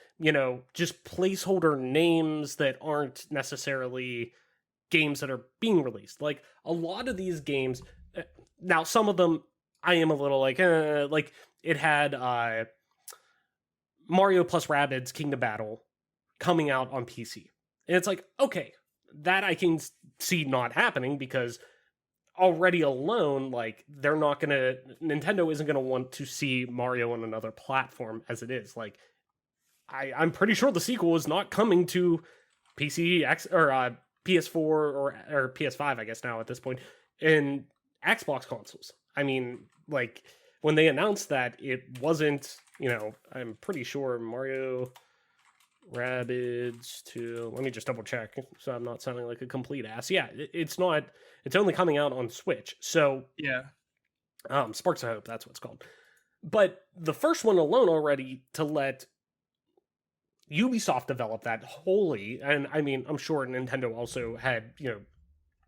just placeholder names that aren't necessarily games that are being released. Like a lot of these games, now some of them I am a little like it had Mario plus Rabbids Kingdom Battle coming out on PC. And it's like, okay, that I can see not happening because already alone, like Nintendo isn't gonna want to see Mario on another platform as it is. Like I'm pretty sure the sequel is not coming to PC or PS4 or PS5, I guess now at this point, and Xbox consoles. I mean, like when they announced that, it wasn't, I'm pretty sure Mario Rabbids to, let me just double check so I'm not sounding like a complete ass. Yeah, it's not, it's only coming out on Switch. So yeah, Sparks of Hope, that's what it's called. But the first one alone already, to let Ubisoft develop that wholly, and I mean, I'm sure Nintendo also had,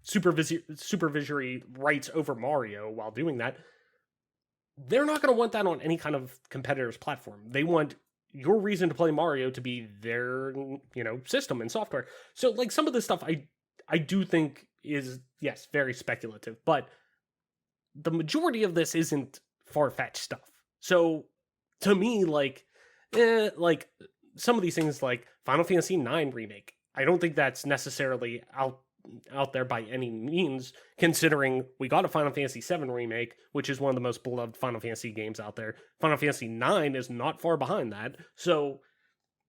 supervisory rights over Mario while doing that. They're not going to want that on any kind of competitor's platform. They want your reason to play Mario to be their, system and software. So, like, some of this stuff I do think is, yes, very speculative, but the majority of this isn't far-fetched stuff. So, to me, like some of these things, like Final Fantasy IX Remake, I don't think that's necessarily out there by any means, considering we got a Final Fantasy VII Remake, which is one of the most beloved Final Fantasy games out there. Final Fantasy IX is not far behind that, so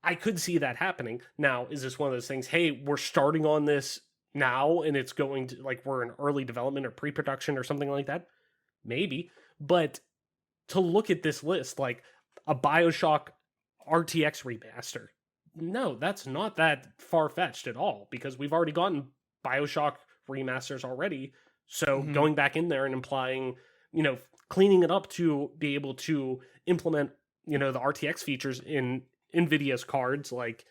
I could see that happening. Now, is this one of those things, hey, we're starting on this now, and it's going to, like, we're in early development or pre-production or something like that? Maybe, but to look at this list, like a BioShock RTX remaster, no, that's not that far-fetched at all, because we've already gotten BioShock remasters already. So going back in there and implying, cleaning it up to be able to implement, the RTX features in Nvidia's cards, like,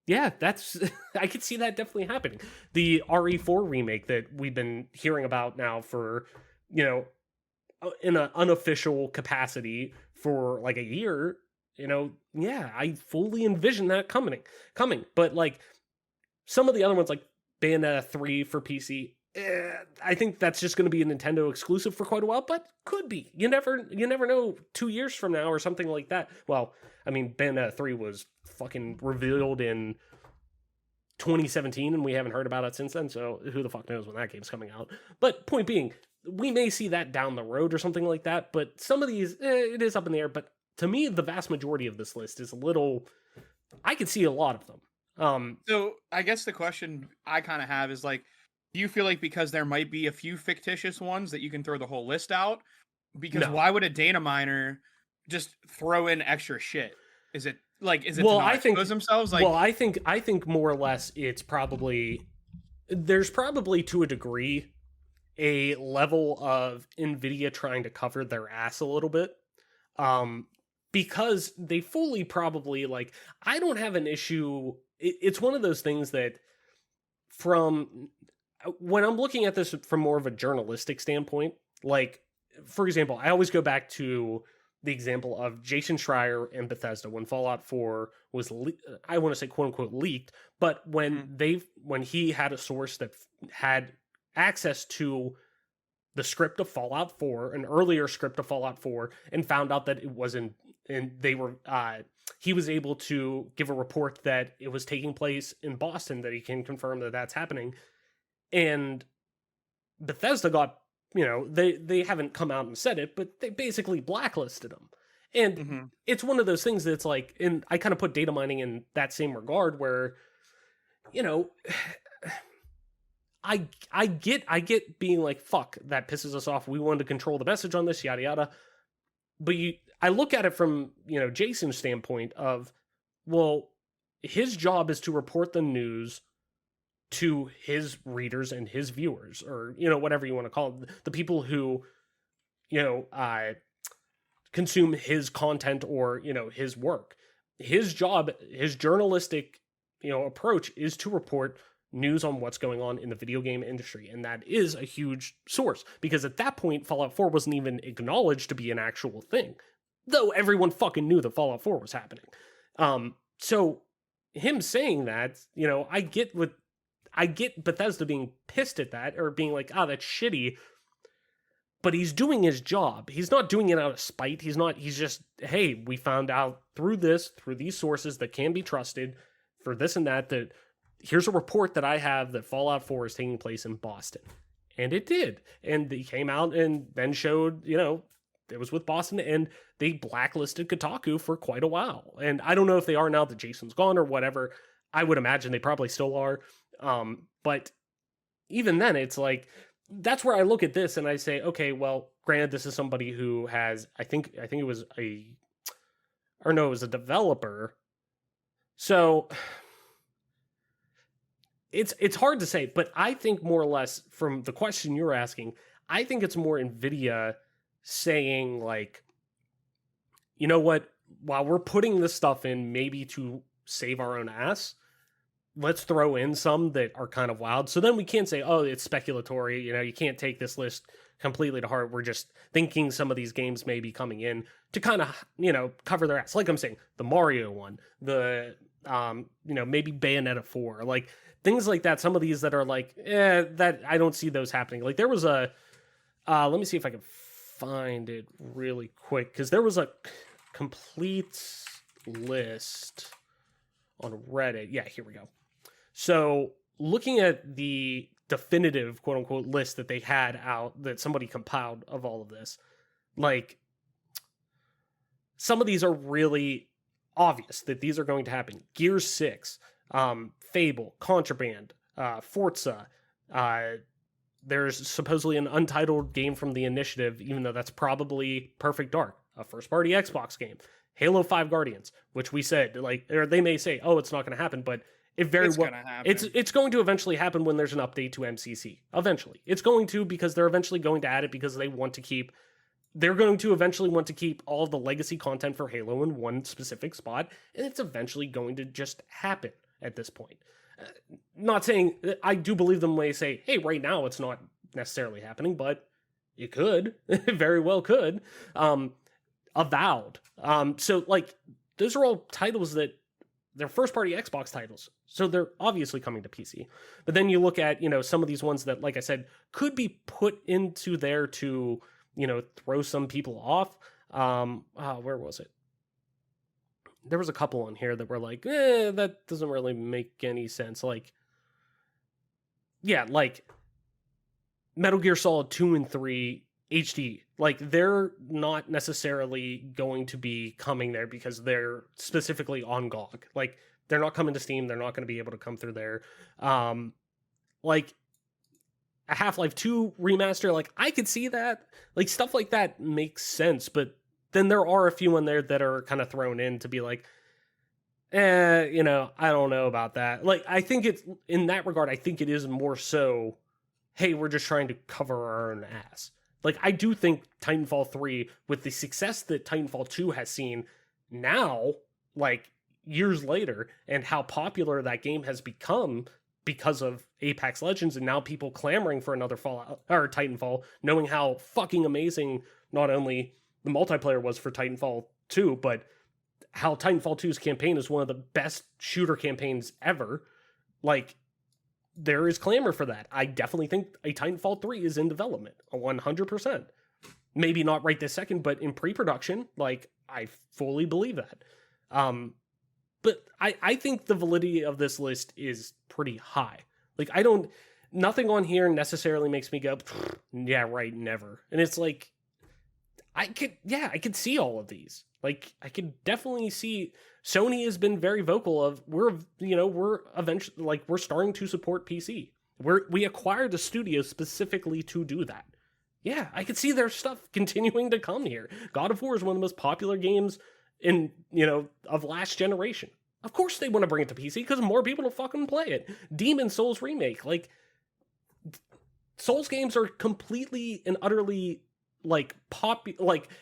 yeah, that's, I could see that definitely happening. The RE4 remake that we've been hearing about now for, in an unofficial capacity for like a year, yeah, I fully envision that coming. But like some of the other ones, like Bayonetta 3 for PC, I think that's just going to be a Nintendo exclusive for quite a while, but could be. You never know. 2 years from now or something like that. Well, I mean, Bayonetta 3 was fucking revealed in 2017, and we haven't heard about it since then. So who the fuck knows when that game's coming out? But point being, we may see that down the road or something like that. But some of these, it is up in the air. But to me, the vast majority of this list is a little. I could see a lot of them. So I guess the question I kind of have is like, do you feel like because there might be a few fictitious ones that you can throw the whole list out? Because No. why would a data miner just throw in extra shit? Is it Well, to not I think- expose themselves? Like, Well, I think more or less it's probably there's probably to a degree a level of Nvidia trying to cover their ass a little bit. Because they fully probably like I don't have an issue. It's one of those things that from when I'm looking at this from more of a journalistic standpoint, like for example, I always go back to the example of Jason Schreier and Bethesda when Fallout 4 was I want to say quote unquote leaked, but when he had a source that had access to the script of Fallout 4, an earlier script of Fallout 4, and found out that it wasn't, and they were he was able to give a report that it was taking place in Boston, that he can confirm that that's happening. And Bethesda got, they haven't come out and said it, but they basically blacklisted him. And it's one of those things that's like, and I kind of put data mining in that same regard where, I get being like, fuck, that pisses us off. We wanted to control the message on this, yada, yada. But I look at it from, Jason's standpoint of, well, his job is to report the news to his readers and his viewers, or, whatever you want to call it, the people who, consume his content or, his work. His job, his journalistic, approach is to report news on what's going on in the video game industry. And that is a huge source because at that point, Fallout 4 wasn't even acknowledged to be an actual thing, though everyone fucking knew that Fallout 4 was happening. So him saying that, I get Bethesda being pissed at that or being like, that's shitty, but he's doing his job. He's not doing it out of spite. He's just, hey, we found out through these sources that can be trusted for this and that here's a report that I have that Fallout 4 is taking place in Boston. And it did. And they came out and then showed, it was with Boston, and they blacklisted Kotaku for quite a while. And I don't know if they are now that Jason's gone or whatever. I would imagine they probably still are. But even then, it's like, that's where I look at this and I say, okay, well, granted, this is somebody who has, I think it was it was a developer. So it's hard to say, but I think more or less from the question you're asking, I think it's more Nvidia saying like, you know what, while we're putting this stuff in maybe to save our own ass, let's throw in some that are kind of wild. So then we can't say, oh, it's speculatory. You can't take this list completely to heart. We're just thinking some of these games may be coming in to kind of, cover their ass. Like I'm saying, the Mario one, the, maybe Bayonetta 4, like things like that. Some of these that are like, that I don't see those happening. Like there was let me see if I can find it really quick. Cause there was a complete list on Reddit. Yeah, here we go. So looking at the definitive quote unquote list that they had out that somebody compiled of all of this, like some of these are really obvious that these are going to happen. Gears 6, Fable, Contraband, Forza, there's supposedly an untitled game from the Initiative, even though that's probably Perfect Dark, a first party Xbox game. Halo 5 Guardians, which we said, like, or they may say, oh, it's not going to happen, but it very well, it's going to eventually happen when there's an update to MCC. Eventually. It's going to, because they're eventually going to add it because they're going to eventually want to keep all of the legacy content for Halo in one specific spot, and it's eventually going to just happen at this point. Not saying, I do believe them when they say, hey, right now it's not necessarily happening, but it could. It very well could. Avowed. So, like, those are all titles that they're first party Xbox titles, so they're obviously coming to PC. But then you look at, some of these ones that, like I said, could be put into there to, throw some people off. Where was it? There was a couple on here that were like, that doesn't really make any sense. Like, yeah, like Metal Gear Solid 2 and 3 HD. Like, they're not necessarily going to be coming there because they're specifically on GOG. Like, they're not coming to Steam. They're not going to be able to come through there. Like, a Half-Life 2 remaster, like, I could see that. Like, stuff like that makes sense, but then there are a few in there that are kind of thrown in to be like, I don't know about that. Like, I think it's, in that regard, I think it is more so, hey, we're just trying to cover our own ass. Like, I do think Titanfall 3, with the success that Titanfall 2 has seen now, like, years later, and how popular that game has become because of Apex Legends, and now people clamoring for another Fallout or Titanfall, knowing how fucking amazing not only the multiplayer was for Titanfall 2, but how Titanfall 2's campaign is one of the best shooter campaigns ever. Like, there is clamor for that. I definitely think a Titanfall 3 is in development, 100%. Maybe not right this second, but in pre-production, like, I fully believe that. But I think the validity of this list is pretty high. Like, nothing on here necessarily makes me go, yeah, right, never. And it's like, I could see all of these. Like, I could definitely see Sony has been very vocal of, we're eventually, like, we're starting to support PC. We acquired the studio specifically to do that. Yeah, I could see their stuff continuing to come here. God of War is one of the most popular games of last generation. Of course they want to bring it to PC because more people will fucking play it. Demon Souls remake, like, Souls games are completely and utterly like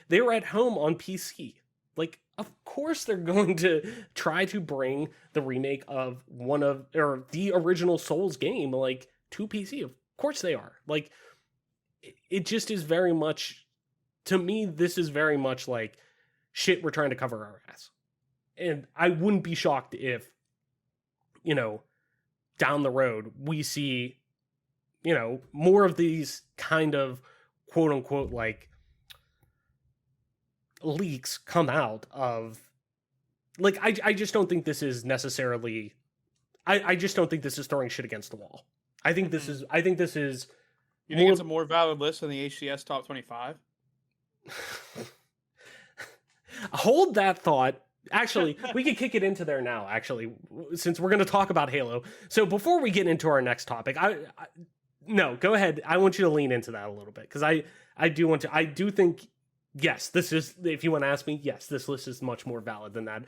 they're at home on PC. Like, of course they're going to try to bring the remake of the original Souls game, like, to PC. Of course they are. Like, it just is very much, to me, this is very much like, shit, we're trying to cover our ass. And I wouldn't be shocked if, down the road, we see, more of these kind of quote unquote, like, leaks come out of, like, I just don't think this is necessarily, I just don't think this is throwing shit against the wall. I think this is You think it's a more valid list than the HCS top 25? Hold that thought. Actually, we could kick it into there now, actually, since we're going to talk about Halo. So before we get into our next topic, no, go ahead. I want you to lean into that a little bit, because I do think, yes, this is, if you want to ask me, yes, this list is much more valid than that.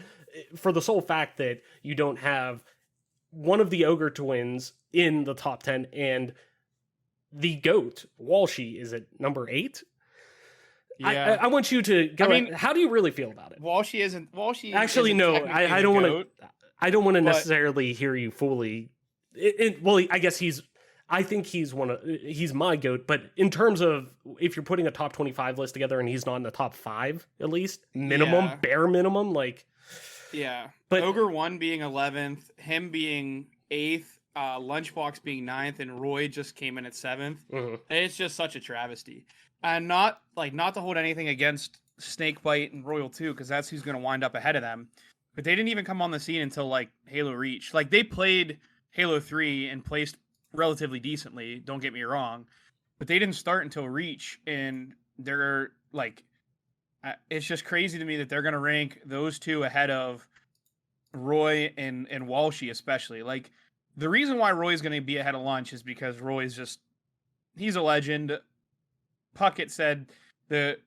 For the sole fact that you don't have one of the Ogre twins in the top 10, and the GOAT, Walshy, is at number 8. Yeah. I want you to go. I mean, how do you really feel about it? Walshy. Actually, no. I don't want to. I don't want to necessarily hear you fully. Well, I guess I think he's my GOAT. But in terms of, if you're putting a top 25 list together and he's not in the top 5, at least minimum, bare minimum, like. Yeah. But Ogre 1 being 11th, him being 8th, Lunchbox being 9th, and Roy just came in at 7th. Mm-hmm. It's just such a travesty. And not to hold anything against Snakebite and Royal 2, because that's who's going to wind up ahead of them. But they didn't even come on the scene until, like, Halo Reach. Like, they played Halo 3 and placed relatively decently, don't get me wrong. But they didn't start until Reach, and they're, like, it's just crazy to me that they're going to rank those two ahead of Roy and Walshy, especially. Like, the reason why Roy's going to be ahead of Lunch is because he's a legend. Puckett said they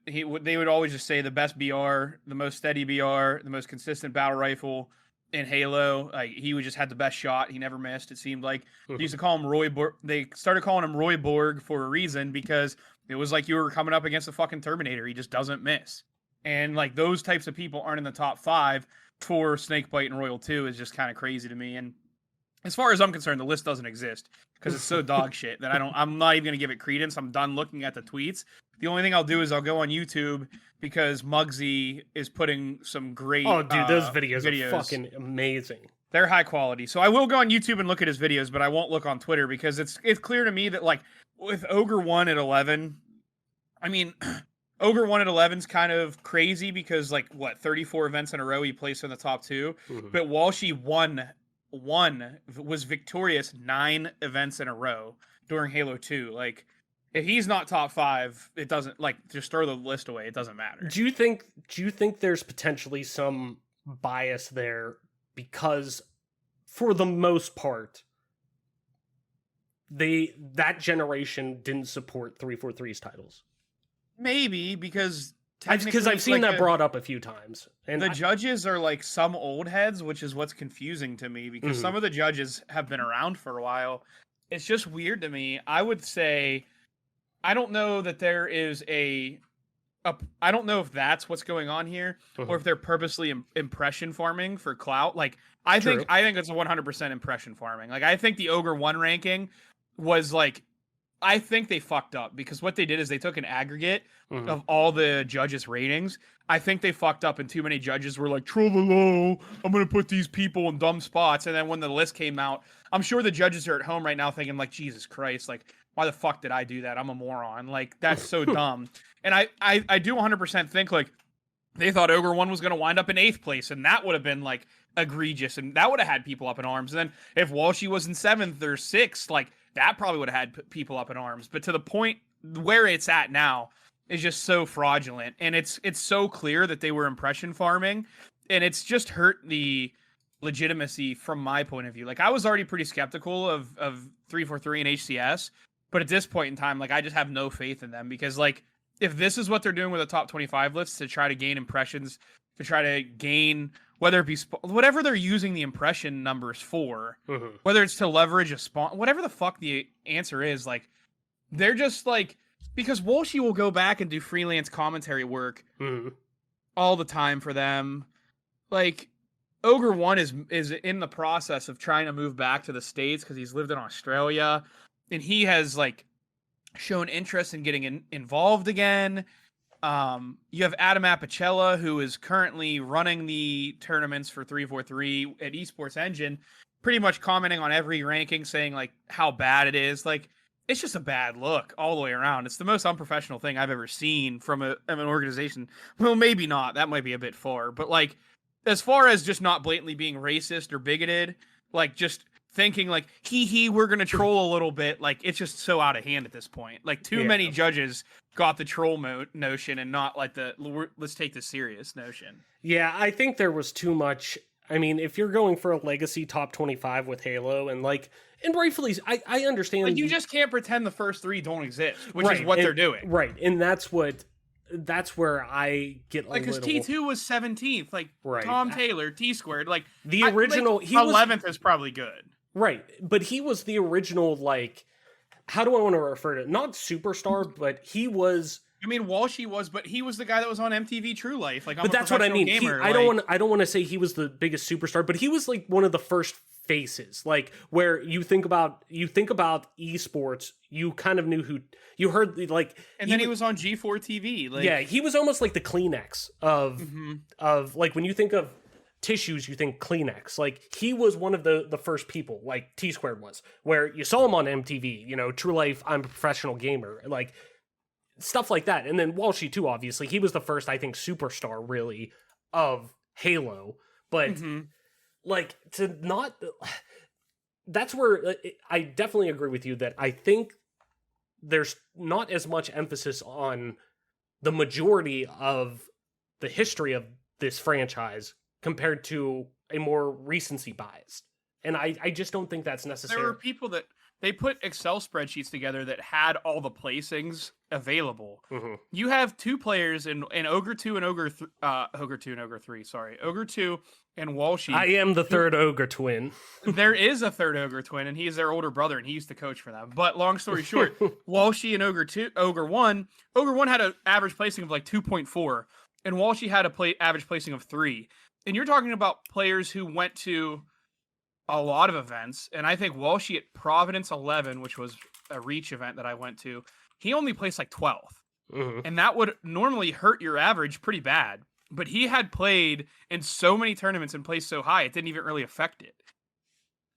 would always just say the best BR, the most steady BR, the most consistent battle rifle in Halo. Like, he would just had the best shot. He never missed, it seemed like. They used to call him they started calling him Roy Borg for a reason, because it was like you were coming up against a fucking Terminator. He just doesn't miss. And, like, those types of people aren't in the top 5 for Snakebite and Royal 2 is just kind of crazy to me. And as far as I'm concerned, the list doesn't exist because it's so dog shit that I'm not even going to give it credence. I'm done looking at the tweets the only thing I'll do is I'll go on YouTube because Muggsy is putting some great. Oh, dude, those videos are fucking amazing. They're high quality. So I will go on YouTube and look at his videos, but I won't look on Twitter because it's clear to me that like with Ogre 1 at 11, I mean, Ogre 1 at 11 is kind of crazy because like what 34 events in a row he placed in the top 2, but Walshy was victorious 9 events in a row during Halo 2. Like if he's not top 5, it doesn't like just throw the list away. It doesn't matter. Do you think there's potentially some bias there because for the most part that generation didn't support 343's titles? Maybe because I've seen that brought up a few times, and the judges are like some old heads, which is what's confusing to me because some of the judges have been around for a while. It's just weird to me. I would say I don't know that there is I don't know if that's what's going on here or if they're purposely impression farming for clout. Like I think it's a 100% impression farming. Like I think the Ogre 1 ranking was like I think they fucked up because what they did is they took an aggregate of all the judges' ratings. I think they fucked up and too many judges were like, troll the low, I'm going to put these people in dumb spots. And then when the list came out, I'm sure the judges are at home right now thinking like, Jesus Christ, like, why the fuck did I do that? I'm a moron. Like, that's so dumb. And I do 100% think like they thought Ogre 1 was going to wind up in 8th place. And that would have been like egregious. And that would have had people up in arms. And then if Walshy was in 7th or 6th, like that probably would have had people up in arms. But to the point where it's at now is just so fraudulent. And it's so clear that they were impression farming. And it's just hurt the legitimacy from my point of view. Like I was already pretty skeptical of 343 and HCS. But at this point in time, like I just have no faith in them because like if this is what they're doing with the top 25 lists to try to gain impressions, to try to gain whether it be whatever they're using the impression numbers for, whether it's to leverage a spawn, whatever the fuck the answer is, like they're just like because Walshy will go back and do freelance commentary work all the time for them. Like Ogre 1 is in the process of trying to move back to the States because he's lived in Australia. And he has like shown interest in getting involved again. You have Adam Apicella, who is currently running the tournaments for 343 at Esports Engine, pretty much commenting on every ranking, saying like how bad it is. Like it's just a bad look all the way around. It's the most unprofessional thing I've ever seen from an organization. Well, maybe not. That might be a bit far. But like as far as just not blatantly being racist or bigoted, like just thinking like we're gonna troll a little bit, like it's just so out of hand at this point. Like too many judges got the troll notion and not like the let's take this serious notion. Yeah, I think there was too much. I mean, if you're going for a legacy top 25 with Halo and like and rightfully I understand like you just can't pretend the first 3 don't exist, which is what they're doing. Right. And that's where I get like because T2 was 17th, like Tom Taylor, T-squared, like the original he 11th is probably good. Right, but he was the original, like, how do I want to refer to it? Not superstar, but he was... I mean, Walshy was, but he was the guy that was on MTV True Life. Like, but that's what I mean. Gamer, I don't want to say he was the biggest superstar, but he was, like, one of the first faces. Like, where you think about esports, you kind of knew who... You heard, like... And then he was on G4 TV. Like, yeah, he was almost like the Kleenex of like, when you think of tissues, you think Kleenex. Like he was one of the first people, like T-Squared was, where you saw him on MTV, you know, True Life, I'm a professional gamer, like stuff like that. And then Walshy too, obviously, he was the first, I think, superstar really of Halo. But like to not, that's where I definitely agree with you that I think there's not as much emphasis on the majority of the history of this franchise compared to a more recency biased. And I just don't think that's necessary. There were people that they put Excel spreadsheets together that had all the placings available. You have 2 players in Ogre 2 and Ogre 2 and Ogre 3, sorry. Ogre 2 and Walshy. I am the third Ogre twin. There is a third Ogre twin, and he is their older brother, and he used to coach for them. But long story short, Walshy and Ogre 1 had an average placing of like 2.4, and Walshy had average placing of 3. And you're talking about players who went to a lot of events. And I think Walshy at Providence 11, which was a Reach event that I went to, he only placed like 12th. Mhm. And that would normally hurt your average pretty bad. But he had played in so many tournaments and placed so high, it didn't even really affect it.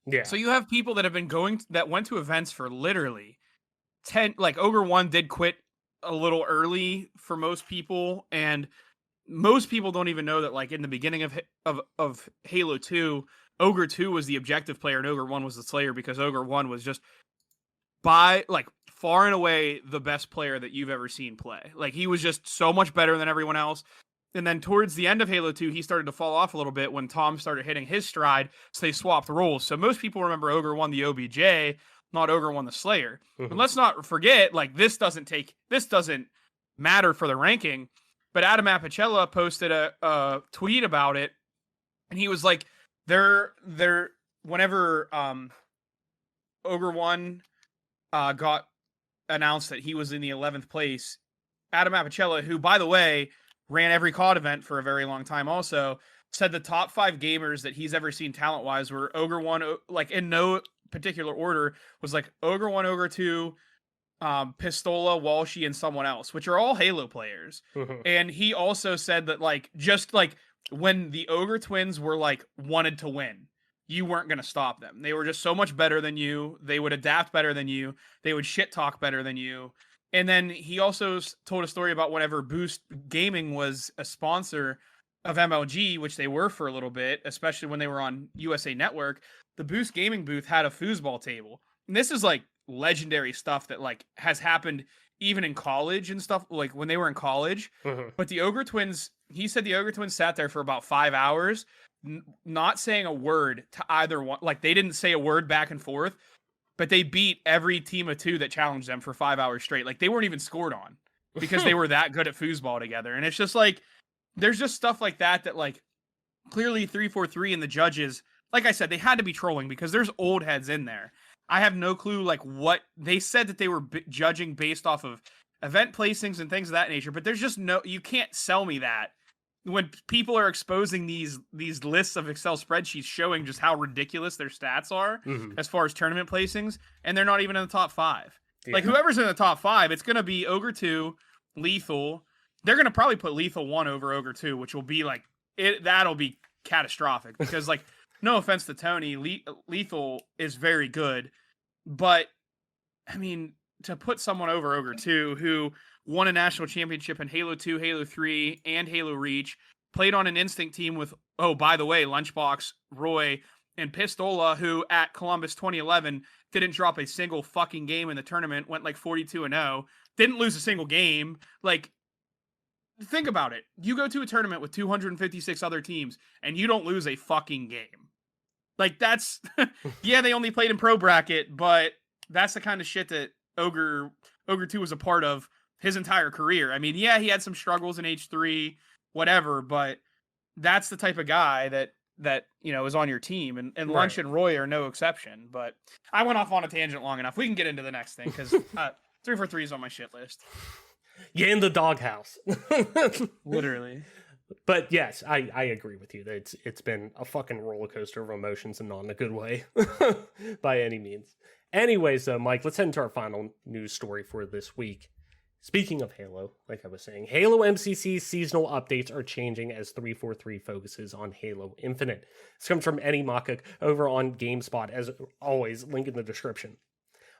Yeah. So you have people that have been that went to events for literally 10, like Ogre 1 did quit a little early for most people, and most people don't even know that, like, in the beginning of Halo 2, Ogre 2 was the objective player and Ogre 1 was the Slayer, because Ogre 1 was just by, like, far and away the best player that you've ever seen play. Like, he was just so much better than everyone else. And then towards the end of Halo 2, he started to fall off a little bit when Tom started hitting his stride, so they swapped roles. So most people remember Ogre 1 the OBJ, not Ogre 1 the Slayer. Mhm. And let's not forget, like, this doesn't matter for the ranking, but Adam Apicella posted a tweet about it, and he was like, whenever Ogre 1 got announced that he was in the 11th place, Adam Apicella, who, by the way, ran every COD event for a very long time also, said the top 5 gamers that he's ever seen talent-wise were Ogre 1, like, in no particular order, was like Ogre 1, Ogre 2, Pistola, Walshy, and someone else, which are all Halo players. Mhm. And he also said that, like, just like when the Ogre twins were, like, wanted to win, you weren't going to stop them. They were just so much better than you. They would adapt better than you. They would shit talk better than you. And then he also told a story about whenever Boost Gaming was a sponsor of MLG, which they were for a little bit, especially when they were on USA Network. The Boost Gaming booth had a foosball table. And this is, like, legendary stuff that, like, has happened even in college and stuff, like when they were in college. Mhm. But the Ogre twins, he said the Ogre twins sat there for about 5 hours, not saying a word to either one. Like, they didn't say a word back and forth, but they beat every team of 2 that challenged them for 5 hours straight. Like, they weren't even scored on because they were that good at foosball together. And it's just like, there's just stuff like that, like, clearly 343 and the judges, like I said, they had to be trolling because there's old heads in there. I have no clue, like, what they said that they were judging based off of event placings and things of that nature, but there's just you can't sell me that when people are exposing these lists of Excel spreadsheets showing just how ridiculous their stats are Mhm. as far as tournament placings, and they're not even in the top 5. Yeah. Like, whoever's in the top 5, it's going to be Ogre 2, Lethal. They're going to probably put Lethal 1 over Ogre 2, which will be, like, that'll be catastrophic because, like, no offense to Tony, Lethal is very good, but, I mean, to put someone over Ogre 2, who won a national championship in Halo 2, Halo 3, and Halo Reach, played on an Instinct team with, oh, by the way, Lunchbox, Roy, and Pistola, who at Columbus 2011 didn't drop a single fucking game in the tournament, went like 42-0, didn't lose a single game. Like, think about it. You go to a tournament with 256 other teams, and you don't lose a fucking game. Like, that's, yeah, they only played in pro bracket, but that's the kind of shit that Ogre 2 was a part of his entire career. I mean, yeah, he had some struggles in H3, whatever, but that's the type of guy that you know, is on your team, and Right. Lunch and Roy are no exception. But I went off on a tangent long enough. We can get into the next thing, because 343 is on my shit list. Yeah, in the doghouse. Literally. But yes, I agree with you that it's been a fucking roller coaster of emotions, and not in a good way by any means. Anyways, Mike, let's head into our final news story for this week. Speaking of Halo, like I was saying, Halo MCC's seasonal updates are changing as 343 focuses on Halo Infinite. This comes from Eddie Makuk over on GameSpot, as always, link in the description.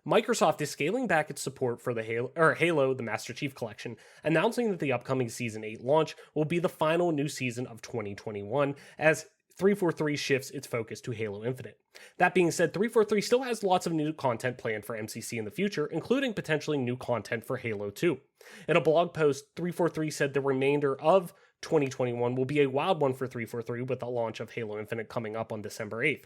Microsoft is scaling back its support for the Halo the Master Chief Collection, announcing that the upcoming Season 8 launch will be the final new season of 2021, as 343 shifts its focus to Halo Infinite. That being said, 343 still has lots of new content planned for MCC in the future, including potentially new content for Halo 2. In a blog post, 343 said the remainder of 2021 will be a wild one for 343, with the launch of Halo Infinite coming up on December 8th.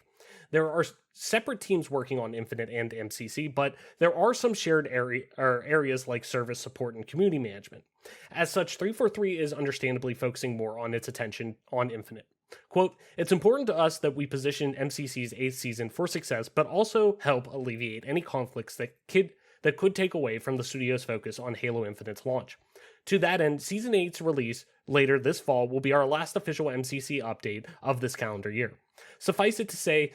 There are separate teams working on Infinite and MCC, but there are some shared areas like service support and community management. As such, 343 is understandably focusing more on its attention on Infinite. Quote, "It's important to us that we position MCC's 8th season for success, but also help alleviate any conflicts that could take away from the studio's focus on Halo Infinite's launch. To that end, Season 8's release later this fall will be our last official MCC update of this calendar year. Suffice it to say,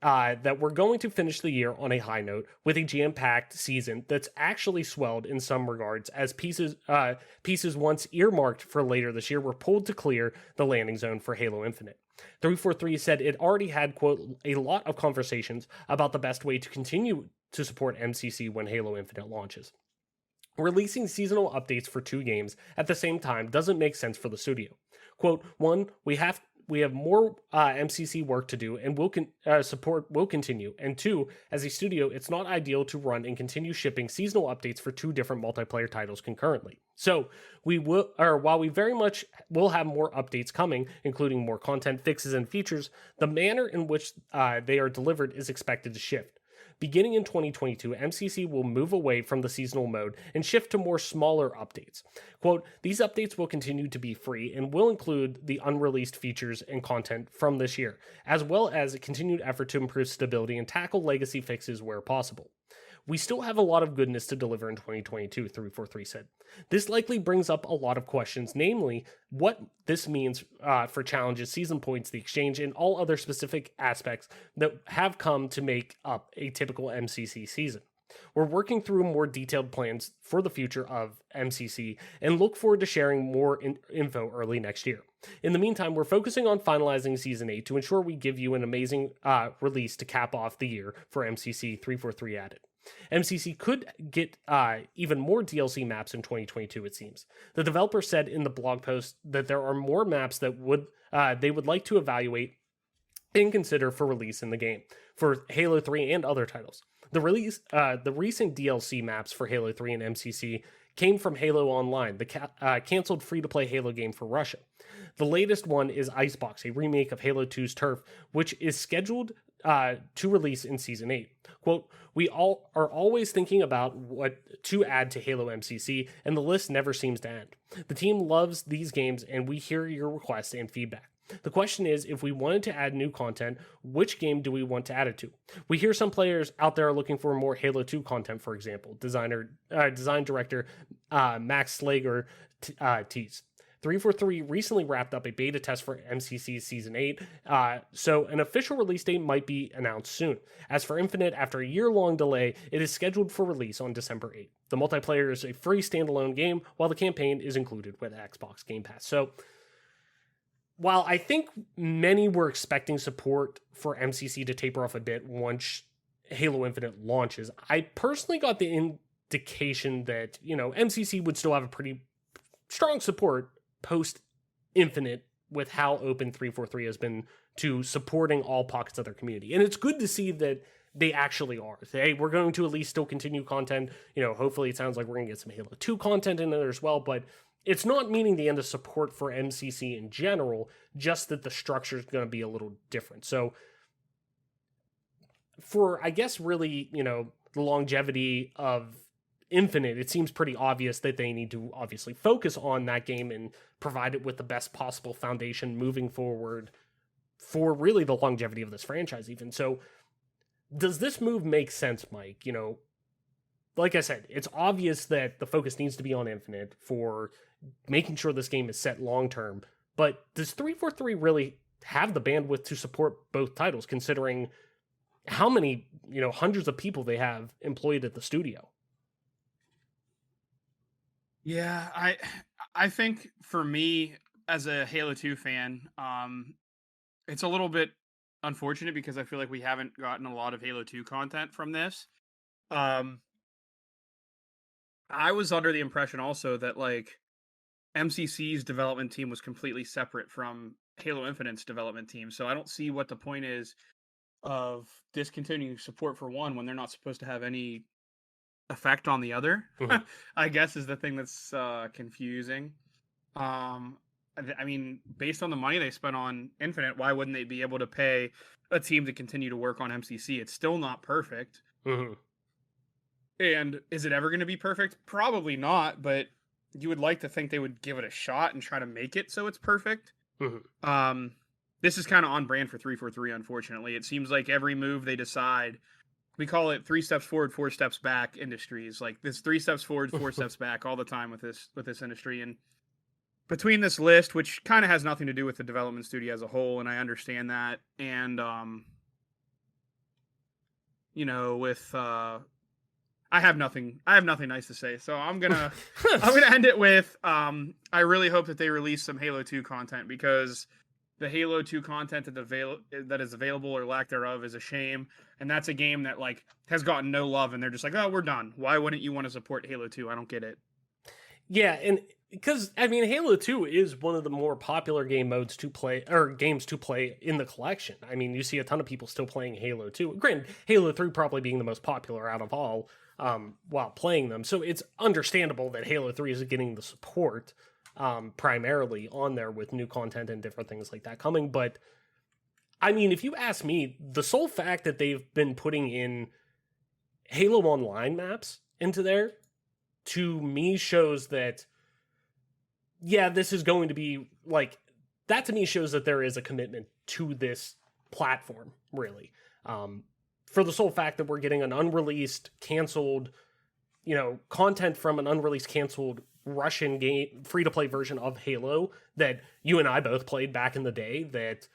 that we're going to finish the year on a high note with a jam-packed season that's actually swelled in some regards, as pieces once earmarked for later this year were pulled to clear the landing zone for Halo Infinite. 343 said it already had, quote, a lot of conversations about the best way to continue to support MCC when Halo Infinite launches. Releasing seasonal updates for 2 games at the same time doesn't make sense for the studio. Quote, one, we have more MCC work to do and support will continue. And 2, as a studio, it's not ideal to run and continue shipping seasonal updates for 2 different multiplayer titles concurrently. So while we very much will have more updates coming, including more content, fixes, and features, the manner in which they are delivered is expected to shift. Beginning in 2022, MCC will move away from the seasonal mode and shift to more smaller updates. Quote, these updates will continue to be free and will include the unreleased features and content from this year, as well as a continued effort to improve stability and tackle legacy fixes where possible. We still have a lot of goodness to deliver in 2022, 343 said. This likely brings up a lot of questions, namely what this means for challenges, season points, the exchange, and all other specific aspects that have come to make up a typical MCC season. We're working through more detailed plans for the future of MCC and look forward to sharing more info early next year. In the meantime, we're focusing on finalizing Season 8 to ensure we give you an amazing release to cap off the year for MCC 343 added. MCC could get even more DLC maps in 2022, it seems. The developer said in the blog post that there are more maps that they would like to evaluate and consider for release in the game for Halo 3 and other titles. The recent DLC maps for Halo 3 and MCC came from Halo Online, the canceled free-to-play Halo game for Russia. The latest one is Icebox, a remake of Halo 2's Turf, which is scheduled to release in Season 8. Quote, we all are always thinking about what to add to Halo MCC, and the list never seems to end. The team loves these games, and we hear your requests and feedback. The question is, if we wanted to add new content, which game do we want to add it to? We hear some players out there are looking for more Halo 2 content, for example. Design director Max Slager teased. 343 recently wrapped up a beta test for MCC's Season 8, so an official release date might be announced soon. As for Infinite, after a year-long delay, it is scheduled for release on December 8th. The multiplayer is a free standalone game, while the campaign is included with Xbox Game Pass. So, while I think many were expecting support for MCC to taper off a bit once Halo Infinite launches, I personally got the indication that, MCC would still have a pretty strong support post Infinite with how open 343 has been to supporting all pockets of their community. And it's good to see that they actually are. Hey, we're going to at least still continue content. Hopefully it sounds like we're going to get some Halo 2 content in there as well, but it's not meaning the end of support for MCC in general, just that the structure is going to be a little different. So for, I guess, really, the longevity of Infinite, it seems pretty obvious that they need to obviously focus on that game and provide it with the best possible foundation moving forward for really the longevity of this franchise even. So does this move make sense, Mike? Like I said, it's obvious that the focus needs to be on Infinite for making sure this game is set long term, but does 343 really have the bandwidth to support both titles, considering how many, hundreds of people they have employed at the studio? Yeah, I think for me as a Halo 2 fan, it's a little bit unfortunate because I feel like we haven't gotten a lot of Halo 2 content from this. I was under the impression also that MCC's development team was completely separate from Halo Infinite's development team. So I don't see what the point is of discontinuing support for one when they're not supposed to have any effect on the other. Mhm. I guess is the thing that's confusing. I mean, based on the money they spent on Infinite, why wouldn't they be able to pay a team to continue to work on MCC? It's still not perfect. Mm-hmm. And is it ever going to be perfect? Probably not, but you would like to think they would give it a shot and try to make it so it's perfect. Mm-hmm. This is kind of on brand for 343, unfortunately. It seems like every move they decide, we call it 3 steps forward, 4 steps back industries. Like this 3 steps forward, 4 steps back all the time with this industry. And between this list, which kind of has nothing to do with the development studio as a whole, and I understand that, and with I have nothing nice to say. So I'm gonna end it with I really hope that they release some Halo 2 content, because the Halo 2 content that is available or lack thereof is a shame. And that's a game that has gotten no love, and they're just like, oh, we're done. Why wouldn't you want to support Halo 2? I don't get it. Yeah, and because Halo 2 is one of the more popular game modes to play, or games to play in the collection. I mean, you see a ton of people still playing Halo 2. Granted, Halo 3 probably being the most popular out of all while playing them. So it's understandable that Halo 3 is getting the support primarily on there with new content and different things like that coming. But I mean, if you ask me, the sole fact that they've been putting in Halo Online maps into there, to me, shows that, yeah, this is going to be that to me shows that there is a commitment to this platform, really. For the sole fact that we're getting an unreleased, canceled, content from an unreleased, canceled Russian game, free-to-play version of Halo that you and I both played back in the day, that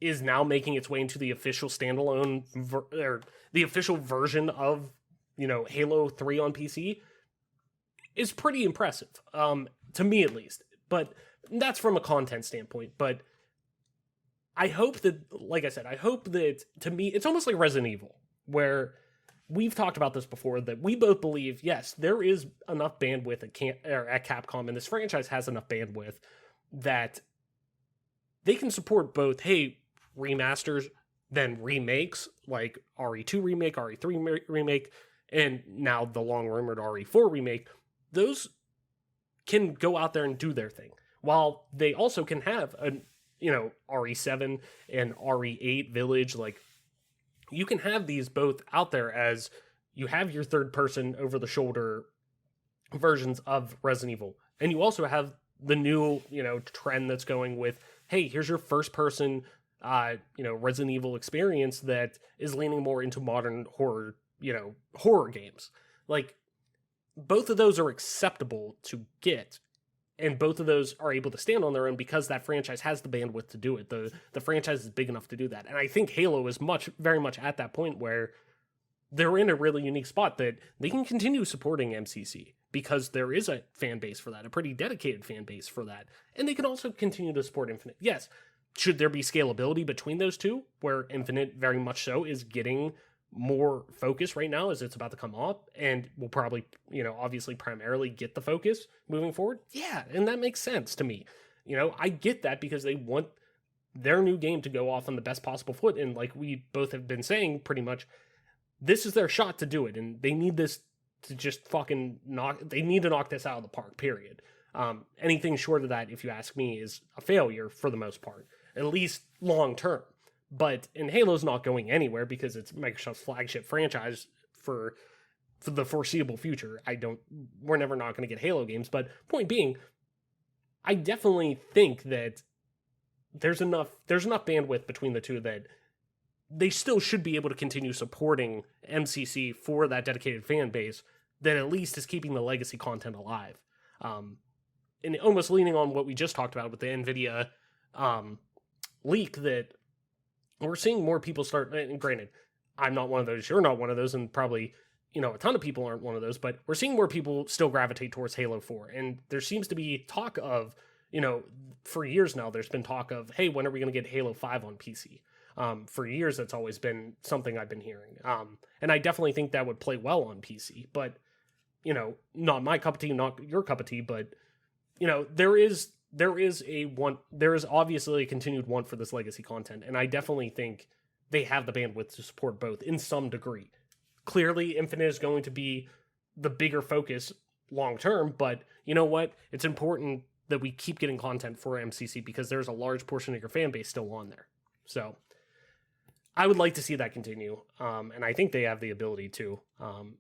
is now making its way into the official standalone, or the official version of, Halo 3 on PC, is pretty impressive, to me at least. But that's from a content standpoint. But I hope that, like I said, to me, it's almost like Resident Evil, where we've talked about this before, that we both believe, yes, there is enough bandwidth at Capcom, and this franchise has enough bandwidth that they can support both, hey, remasters, then remakes, like RE2 remake, RE3 remake, and now the long-rumored RE4 remake. Those can go out there and do their thing, while they also can have a RE7 and RE8 Village. You can have these both out there, as you have your third person over the shoulder versions of Resident Evil, and you also have the new trend that's going with, hey, here's your first person Resident Evil experience that is leaning more into modern horror games. Both of those are acceptable to get, and both of those are able to stand on their own because that franchise has the bandwidth to do it. The franchise is big enough to do that. And I think Halo is very much at that point where they're in a really unique spot that they can continue supporting MCC, because there is a fan base for that, a pretty dedicated fan base for that. And they can also continue to support Infinite. Yes, should there be scalability between those two, where Infinite very much so is getting more focus right now as it's about to come up, and will probably, obviously primarily get the focus moving forward. Yeah, and that makes sense to me. I get that, because they want their new game to go off on the best possible foot, and like we both have been saying, pretty much, this is their shot to do it, and they need this to just they need to knock this out of the park, period. Anything short of that, if you ask me, is a failure for the most part, at least long term. But Halo's not going anywhere, because it's Microsoft's flagship franchise for the foreseeable future. We're never not going to get Halo games. But point being, I definitely think that there's enough bandwidth between the two that they still should be able to continue supporting MCC for that dedicated fan base that at least is keeping the legacy content alive. And almost leaning on what we just talked about with the Nvidia leak, that we're seeing more people start, and granted, I'm not one of those, you're not one of those, and probably, a ton of people aren't one of those, but we're seeing more people still gravitate towards Halo 4. And there seems to be talk of, for years now, there's been talk of, hey, when are we going to get Halo 5 on PC? For years, that's always been something I've been hearing. And I definitely think that would play well on PC, but, not my cup of tea, not your cup of tea, but, there is obviously a continued want for this legacy content, and I definitely think they have the bandwidth to support both in some degree. Clearly, Infinite is going to be the bigger focus long term, but you know what? It's important that we keep getting content for MCC, because there's a large portion of your fan base still on there. So I would like to see that continue, and I think they have the ability to.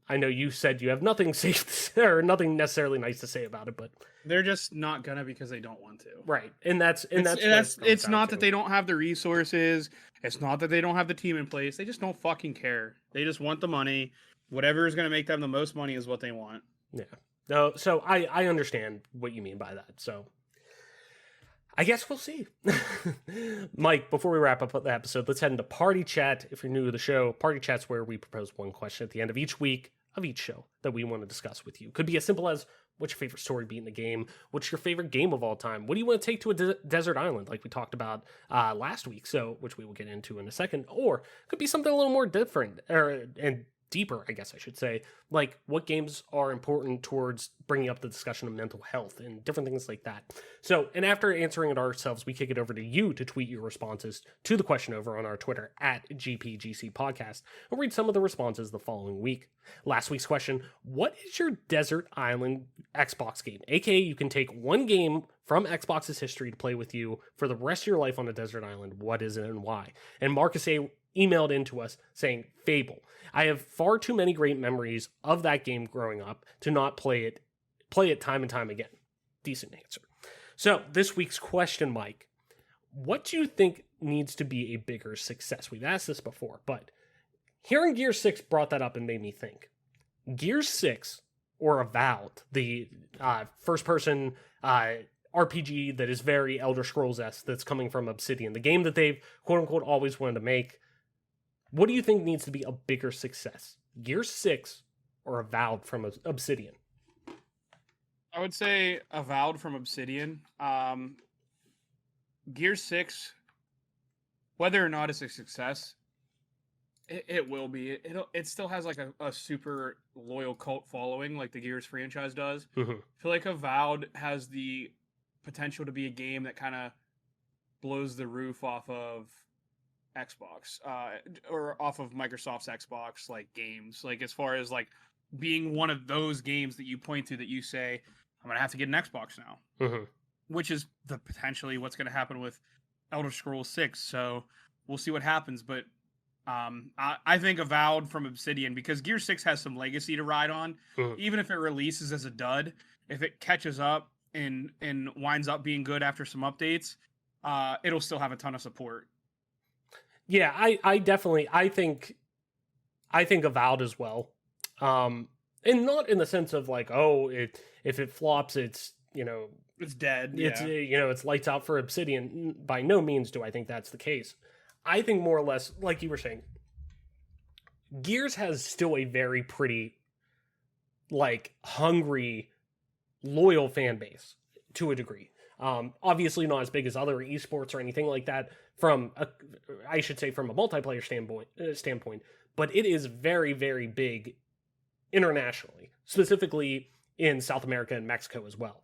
I know you said you have nothing safe or nothing necessarily nice to say about it, but they're just not gonna, because they don't want to. Right, and that's it's not that they don't have the resources. It's not that they don't have the team in place. They just don't fucking care. They just want the money. Whatever is gonna make them the most money is what they want. Yeah. No, so I understand what you mean by that. So I guess we'll see. Mike, before we wrap up the episode, let's head into Party Chat. If you're new to the show, Party Chat's where we propose one question at the end of each week of each show that we want to discuss with you. Could be as simple as, what's your favorite story beat in the game? What's your favorite game of all time? What do you want to take to a desert island, like we talked about last week, so which we will get into in a second? Or could be something a little more different and deeper, I guess I should say, like what games are important towards bringing up the discussion of mental health and different things like that. So, and after answering it ourselves, we kick it over to you to tweet your responses to the question over on our Twitter at GPGC Podcast. We'll read some of the responses the following week. Last week's question, what is your desert island Xbox game? AKA, you can take one game from Xbox's history to play with you for the rest of your life on a desert island. What is it and why? And Marcus A. emailed into us saying, Fable. I have far too many great memories of that game growing up to not play it time and time again. Decent answer. So this week's question, Mike, what do you think needs to be a bigger success? We've asked this before, but hearing Gear 6 brought that up and made me think. Gear 6 or Avowed, the first-person RPG that is very Elder Scrolls-esque that's coming from Obsidian, the game that they've quote-unquote always wanted to make. What do you think needs to be a bigger success? Gear 6 or Avowed from Obsidian? I would say Avowed from Obsidian. Gear 6, whether or not it's a success, it will be. It still has like a super loyal cult following like the Gears franchise does. Mm-hmm. I feel like Avowed has the potential to be a game that kind of blows the roof off of Xbox or off of Microsoft's Xbox like games, like as far as like being one of those games that you point to that you say I'm gonna have to get an Xbox now, which is the potentially what's gonna happen with Elder Scrolls 6. So we'll see what happens, but I think Avowed from Obsidian, because Gear 6 has some legacy to ride on. Even if it releases as a dud, if it catches up and winds up being good after some updates, it'll still have a ton of support. Yeah, I definitely think Avowed as well. And not in the sense of like, if it flops, it's, It's dead. it's, it's lights out for Obsidian. By no means do I think that's the case. I think more or less, like you were saying, Gears has still a very pretty, like, hungry, loyal fan base to a degree. Obviously not as big as other esports or anything like that from a multiplayer standpoint, but it is very, very big internationally, specifically in South America and Mexico as well.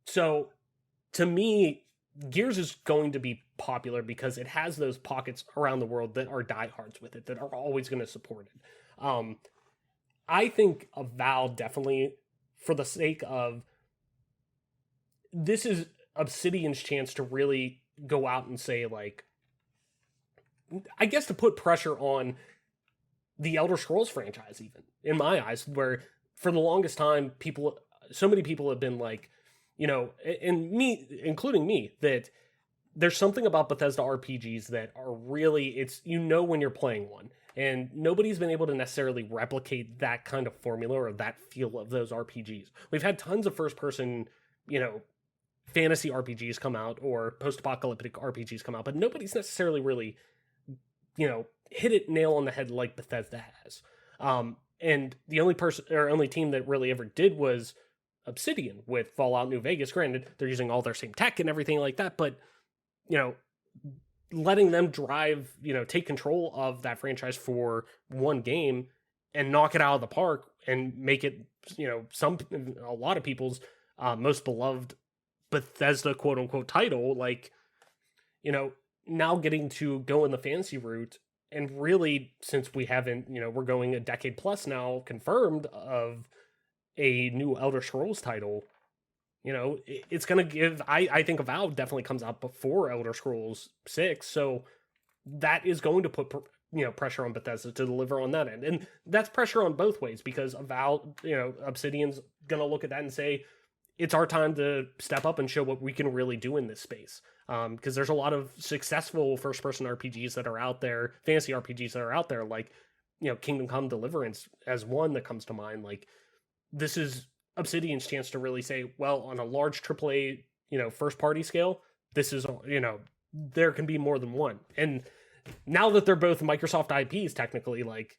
So to me, Gears is going to be popular because it has those pockets around the world that are diehards with it, that are always going to support it. I think Avowed definitely, for the sake of, this is Obsidian's chance to really go out and say, like, I guess to put pressure on the Elder Scrolls franchise, even, in my eyes, where for the longest time, so many people have been like, and me, including me, that there's something about Bethesda RPGs that are really, it's, when you're playing one, and nobody's been able to necessarily replicate that kind of formula or that feel of those RPGs. We've had tons of first-person, fantasy RPGs come out or post-apocalyptic RPGs come out, but nobody's necessarily really, hit it nail on the head like Bethesda has. And the only team that really ever did was Obsidian with Fallout New Vegas. Granted, they're using all their same tech and everything like that, but, letting them drive, take control of that franchise for one game and knock it out of the park and make it, a lot of people's most beloved Bethesda quote unquote title, like, now getting to go in the fantasy route. And really, since we haven't, we're going a decade plus now confirmed of a new Elder Scrolls title, it's going to give, I think Avowed definitely comes out before Elder Scrolls 6. So that is going to put, pressure on Bethesda to deliver on that end. And that's pressure on both ways, because Avowed, Obsidian's going to look at that and say, it's our time to step up and show what we can really do in this space. Because there's a lot of successful first-person RPGs that are out there, fantasy RPGs that are out there, like, Kingdom Come Deliverance as one that comes to mind. Like, this is Obsidian's chance to really say, well, on a large AAA, first party scale, this is, there can be more than one. And now that they're both Microsoft IPs, technically, like,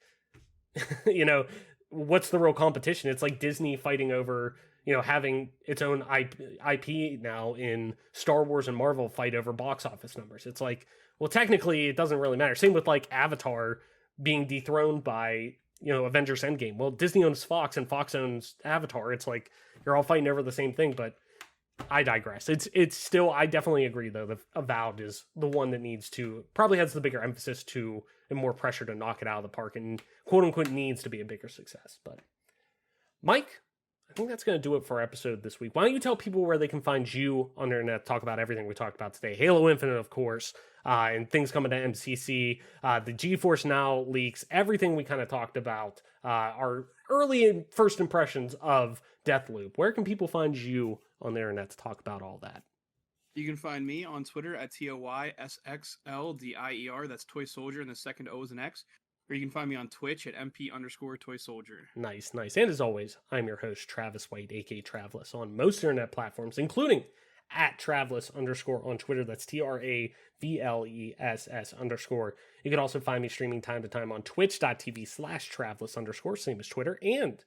what's the real competition? It's like Disney fighting over, having its own IP now in Star Wars and Marvel fight over box office numbers. It's like, well, technically, it doesn't really matter. Same with like Avatar being dethroned by, Avengers Endgame. Well, Disney owns Fox and Fox owns Avatar. It's like you're all fighting over the same thing, but I digress. It's still, I definitely agree though, that Avowed is the one that probably has the bigger emphasis to and more pressure to knock it out of the park and quote unquote needs to be a bigger success. But Mike, I think that's going to do it for our episode this week. Why don't you tell people where they can find you on the internet, talk about everything we talked about today, Halo Infinite, of course, and things coming to MCC, the Geforce Now leaks, everything we kind of talked about, our early first impressions of Deathloop. Where can people find you on the internet to talk about all that? You can find me on Twitter at TOYSXLDIER. That's Toy Soldier, and the second O is an X. Or you can find me on Twitch at MP_Toy Soldier. Nice. And as always, I'm your host, Travis White, aka Travlis, on most internet platforms, including at Travlis_ on Twitter. That's TRAVLESS_. You can also find me streaming time to time on twitch.tv/Travlis_, same as Twitter. And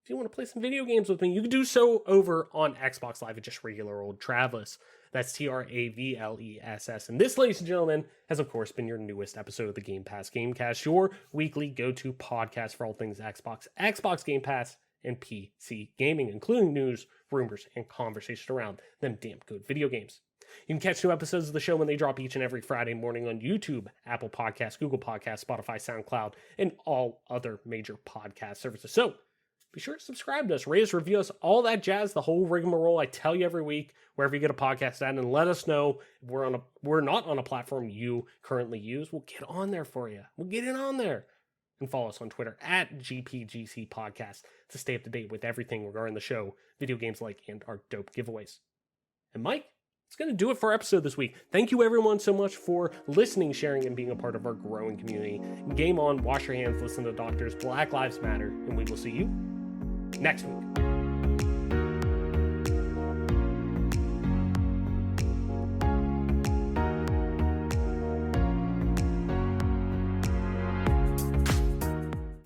if you want to play some video games with me, you can do so over on Xbox Live at just regular old Travlis. That's TRAVLESS. And this, ladies and gentlemen, has of course been your newest episode of the Game Pass Gamecast, your weekly go-to podcast for all things Xbox, Xbox Game Pass, and PC gaming, including news, rumors, and conversation around them damn good video games. You can catch new episodes of the show when they drop each and every Friday morning on YouTube, Apple Podcasts, Google Podcasts, Spotify, SoundCloud, and all other major podcast services. So be sure to subscribe to us, rate us, review us, all that jazz, the whole rigmarole I tell you every week, wherever you get a podcast at, and let us know if we're not on a platform you currently use. We'll get on there for you. We'll get it on there. And follow us on Twitter at GPGC Podcast to stay up to date with everything regarding the show, video games like, and our dope giveaways. And Mike, it's going to do it for our episode this week. Thank you everyone so much for listening, sharing, and being a part of our growing community. Game on, wash your hands, listen to doctors, Black Lives Matter, and we will see you next week.